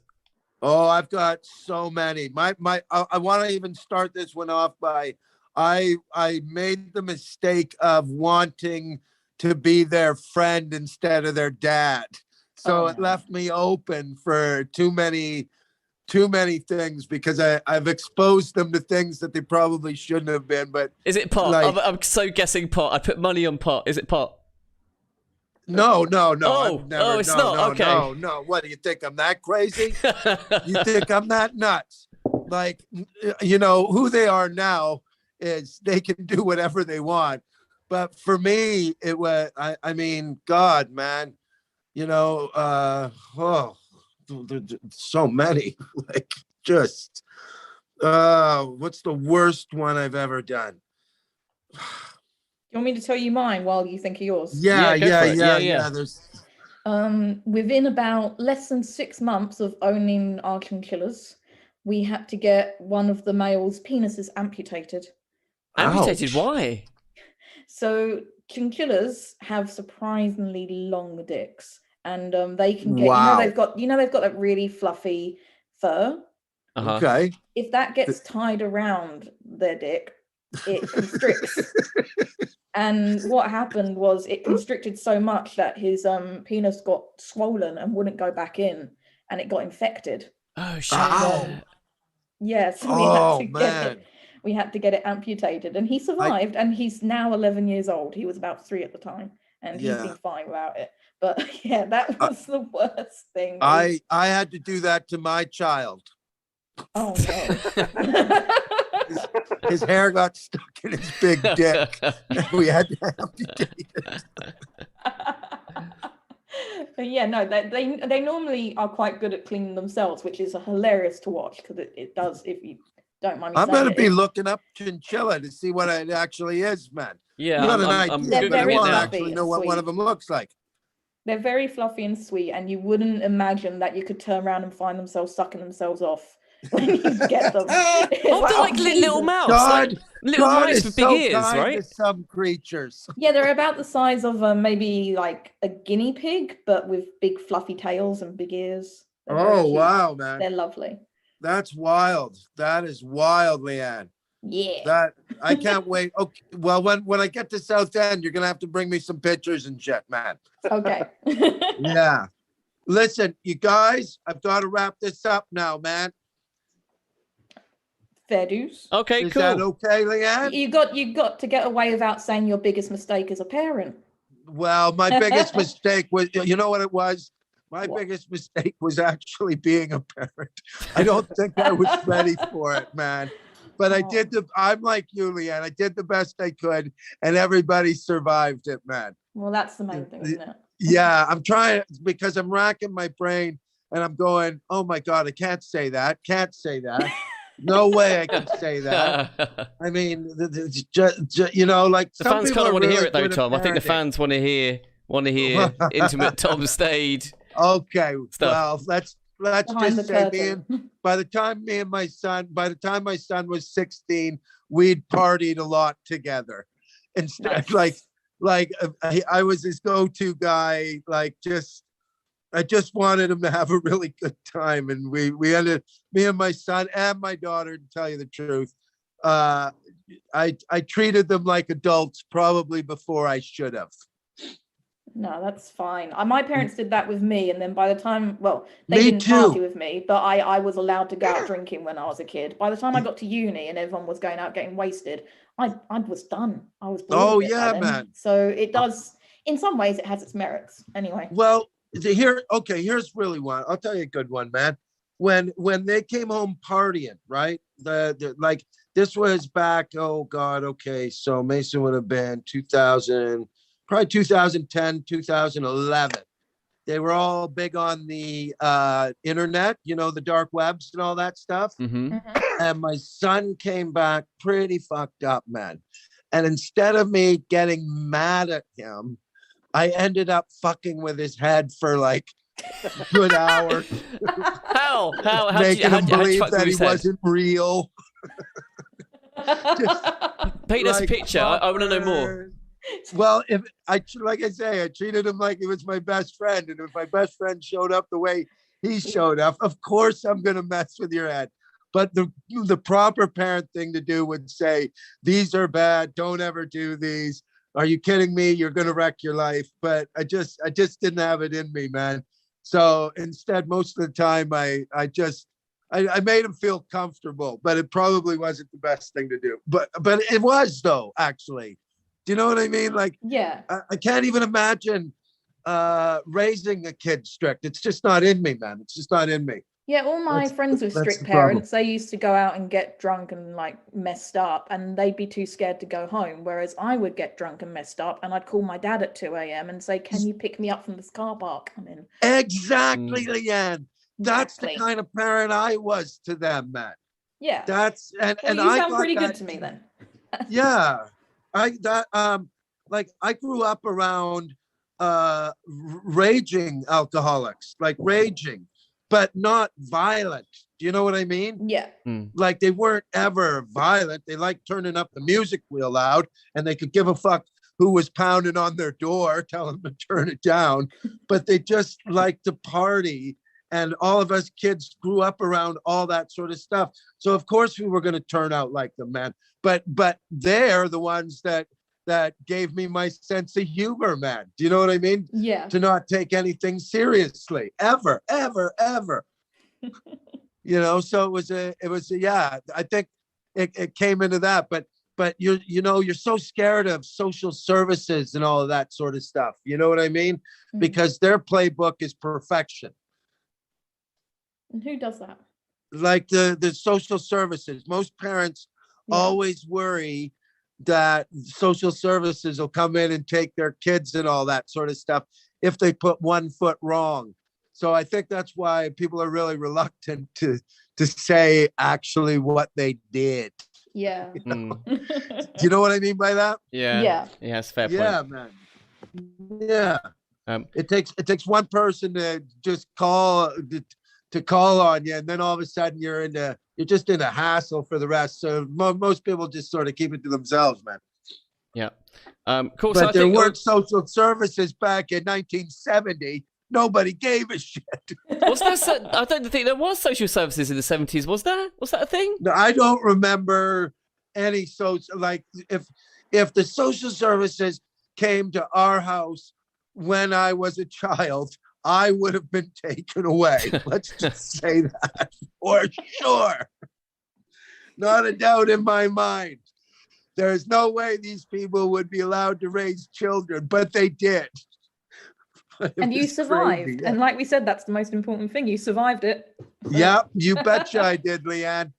Oh, I've got so many. I want to even start this one off by I made the mistake of wanting to be their friend instead of their dad. So it left me open for too many too many things because I've exposed them to things that they probably shouldn't have been. But is it pot? Like, I'm so guessing pot. I put money on pot. Is it pot? No. Oh, I've never, it's not. Okay. No. What do you think? I'm that crazy? You think I'm that nuts? Like, you know, who they are now is they can do whatever they want. But for me, it was, I mean, God, man, you know, so many, like, just, what's the worst one I've ever done? You want me to tell you mine while you think of yours? Yeah. There's Within about less than 6 months of owning our chinchillas, we had to get one of the males' penises amputated. amputated. Ouch. Why? So chinchillas have surprisingly long dicks, and they can get, Wow. they've got that really fluffy fur. Uh-huh. Okay. If that gets tied around their dick, it constricts. And what happened was it constricted so much that his penis got swollen and wouldn't go back in, and it got infected. Oh shit. Ow. Yeah, so we had to get it amputated, and he survived, and he's now 11 years old. He was about 3 at the time, and he's been fine without it. But yeah, that was the worst thing. I had to do that to my child. Oh no. His hair got stuck in his big dick. We had to amputate it. But yeah, no, they normally are quite good at cleaning themselves, which is hilarious to watch because it does, if you don't mind me I'm saying going to be it. looking up chinchilla to see what it actually is, man. Yeah, Not an I'm idea, but I Googling it want to now. actually know what one of them looks like. They're very fluffy and sweet, and you wouldn't imagine that you could turn around and find themselves sucking themselves off when you get them. Oh, they're like little mouse, like little mice with big ears, right? Some creatures. Yeah, they're about the size of maybe like a guinea pig, but with big fluffy tails and big ears. Oh, wow, man. They're lovely. That's wild. That is wild, Leanne. Yeah. That I can't wait. Okay, well, when I get to South End, you're gonna have to bring me some pictures and shit, man. Okay. Yeah. Listen, you guys, I've got to wrap this up now, man. Fair dues. Okay, Is cool. that okay, Leanne? You got to get away without saying your biggest mistake as a parent. Well, my biggest mistake was, you know what it was? My biggest mistake was actually being a parent. I don't think I was ready for it, man. But I'm like you, Leanne. I did the best I could, and everybody survived it, man. Well, that's the main thing, isn't it? Yeah, I'm trying because I'm racking my brain and I'm going, oh my God, I can't say that. Can't say that. No way I can say that. I mean, you know, like the fans kind of want to hear it though, Tom. I think the fans want to hear intimate Tom Stade. Okay, stuff. Well, let's Behind just say by the time my son was 16, we'd partied a lot together. Instead, Nice. like I was his go-to guy. Like I just wanted him to have a really good time, and we ended, me and my son and my daughter, to tell you the truth. I treated them like adults probably before I should have. No, that's fine. My parents did that with me, and then by the time, well, they Me didn't too. party with me, but I was allowed to go out drinking when I was a kid. By the time I got to uni and everyone was going out getting wasted, I was done. I was bored Oh, of it by yeah, then. man. So it does, in some ways, it has its merits. Anyway. Well, here's really one. I'll tell you a good one, man. When they came home partying, right? The like this was back, oh God, okay. So Mason would have been 2000, probably 2010, 2011. They were all big on the internet, you know, the dark webs and all that stuff. Mm-hmm. And my son came back pretty fucked up, man. And instead of me getting mad at him, I ended up fucking with his head for like a good hour. How making him believe fuck that with he his head? wasn't real. Paint us a picture. I want to know more. Well, like I say, I treated him like he was my best friend, and if my best friend showed up the way he showed up, of course I'm gonna mess with your head. But the proper parent thing to do would say, these are bad. Don't ever do these. Are you kidding me? You're gonna wreck your life. But I just didn't have it in me, man. So instead, most of the time, I just I made him feel comfortable, but it probably wasn't the best thing to do. But it was, though, actually. Do you know what I mean? Like, Yeah. I can't even imagine raising a kid strict. It's just not in me, man. It's just not in me. Yeah, all my friends with strict parents, they used to go out and get drunk and like messed up, and they'd be too scared to go home. Whereas I would get drunk and messed up, and I'd call my dad at 2 a.m. and say, "Can you pick me up from this car park I'm in?" Exactly, Leanne. That's Exactly. the kind of parent I was to them, man. Yeah. That's Well, and you I sound got pretty good that- to me then. Yeah, like I grew up around raging alcoholics, like raging, but not violent. Do you know what I mean? Yeah. Like they weren't ever violent. They liked turning up the music real loud, and they could give a fuck who was pounding on their door, telling them to turn it down. But they just liked to party. And all of us kids grew up around all that sort of stuff. So of course we were going to turn out like them, man. But they're the ones that gave me my sense of humor, man. Do you know what I mean? Yeah. To not take anything seriously, ever. You know, so it was a yeah, I think it came into that. But you're so scared of social services and all of that sort of stuff. You know what I mean? Because their playbook is perfection. And who does that? Like the social services. Most parents always worry that social services will come in and take their kids and all that sort of stuff if they put one foot wrong. So I think that's why people are really reluctant to say actually what they did. Yeah. Do you know what I mean by that? Yeah. Yeah. Yeah, it's fair point. Yeah, man. Yeah. It takes one person to just call on you, and then all of a sudden you're just in a hassle for the rest. So most people just sort of keep it to themselves, man. Yeah. Cool. But so there weren't social services back in 1970. Nobody gave a shit. Was there? I don't think there was social services in the 70s. Was there? Was that a thing? No, I don't remember any social. Like if the social services came to our house when I was a child, I would have been taken away. Let's just say that for sure. Not a doubt in my mind. There's no way these people would be allowed to raise children, but they did. And you survived. Crazy, yeah. And like we said, that's the most important thing. You survived it. Yeah, you betcha I did, Leanne.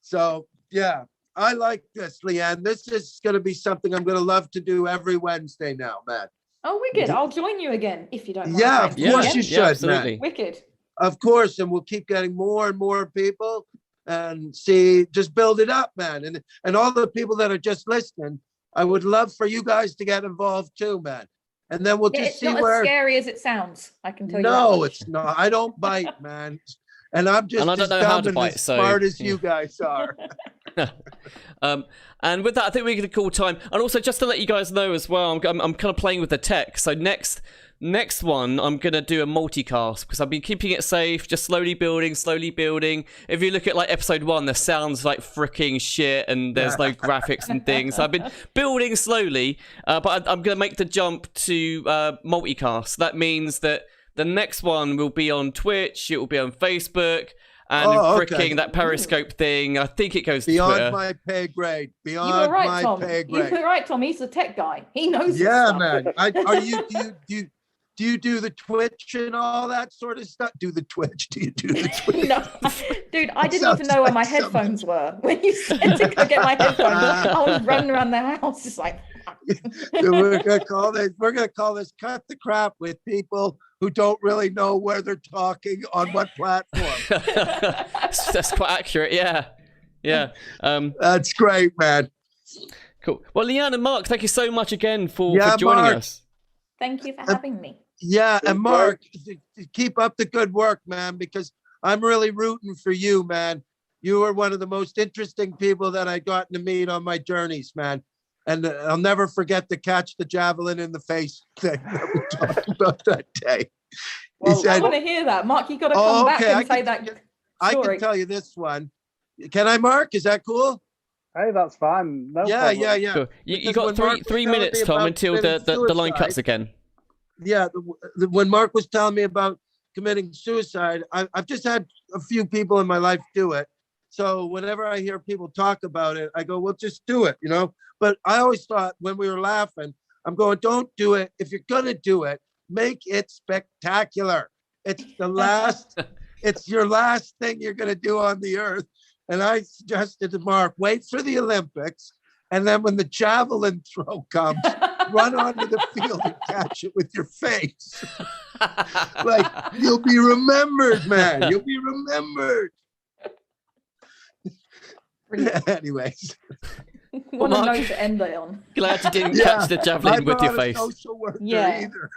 So, yeah, I like this, Leanne. This is going to be something I'm going to love to do every Wednesday now, man. Oh, wicked. I'll join you again if you don't mind. Yeah, of course you should, absolutely. man. Wicked. Of course, and we'll keep getting more and more people and just build it up, man. And all the people that are just listening, I would love for you guys to get involved too, man. And then we'll just see where... It's not as scary as it sounds, I can tell you. No, it's not. I don't bite, man. And I'm just as dumb and as smart as you guys are. And with that, I think we're going to call time. And also, just to let you guys know as well, I'm kind of playing with the tech. So next one, I'm going to do a multicast because I've been keeping it safe, just slowly building. If you look at like episode 1, the sound's like freaking shit and there's no graphics and things. So I've been building slowly, but I'm going to make the jump to multicast. That means that the next one will be on Twitch, it will be on Facebook, and freaking that Periscope thing. I think it goes beyond Twitter. My pay grade. Beyond you were right, my Tom. pay grade. You were right, Tom. He's the tech guy. He knows. Yeah, man. Do you do the Twitch and all that sort of stuff? Do the Twitch? Do you do the Twitch? No, dude, I didn't even know where my headphones were when you said to go get my headphones. I was running around the house just like. We're gonna call this "Cut the Crap" with people who don't really know where they're talking on what platform. That's quite accurate. Yeah. That's great, man. Cool. Well, Leanne and Mark, thank you so much again for joining us. Thank you for having me. Yeah, and Mark, keep up the good work, man, because I'm really rooting for you, man. You are one of the most interesting people that I gotten to meet on my journeys, man. And I'll never forget the catch the javelin in the face thing that we talked about that day. Well, I want to hear that. Mark, you got to come back and say that story. I can tell you this one. Can I, Mark? Is that cool? Hey, that's fine. No yeah. Cool. You got three minutes, Tom, until the line cuts again. Yeah, when Mark was telling me about committing suicide, I've just had a few people in my life do it. So whenever I hear people talk about it, I go, well, just do it, But I always thought when we were laughing, I'm going, don't do it. If you're going to do it, make it spectacular. It's it's your last thing you're going to do on the earth. And I suggested to Mark, wait for the Olympics. And then when the javelin throw comes, run onto the field and catch it with your face. Like, you'll be remembered, man. You'll be remembered. Anyways. What a note to end it on. Glad you didn't catch the javelin with your face. Social worker either.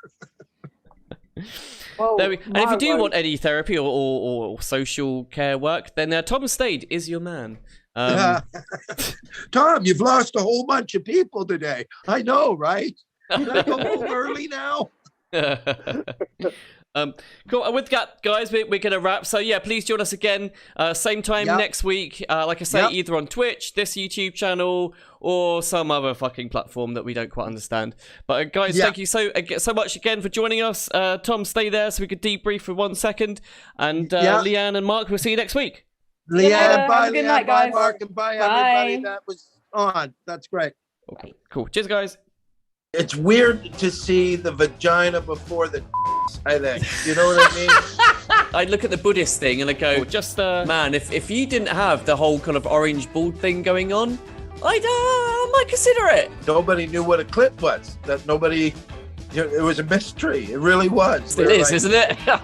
Well, And if you do want any therapy or social care work, then Tom Stade is your man. Tom, you've lost a whole bunch of people today. I know, right? Can I go home early now? Cool. With that, guys, we're going to wrap. So, yeah, please join us again. Same time next week. Like I say, either on Twitch, this YouTube channel, or some other fucking platform that we don't quite understand. But, guys, thank you so much again for joining us. Tom, stay there so we could debrief for 1 second. And Leanne and Mark, we'll see you next week. Leanne, bye, good Leanne, night, bye, guys. Mark, and bye, everybody that was on. That's great. Okay, cool. Cheers, guys. It's weird to see the vagina before the I think. You know what I mean? I look at the Buddhist thing and I go, just, man, if you didn't have the whole kind of orange bald thing going on, I might consider it. Nobody knew what a clit was. It was a mystery. It really was. It is, isn't it?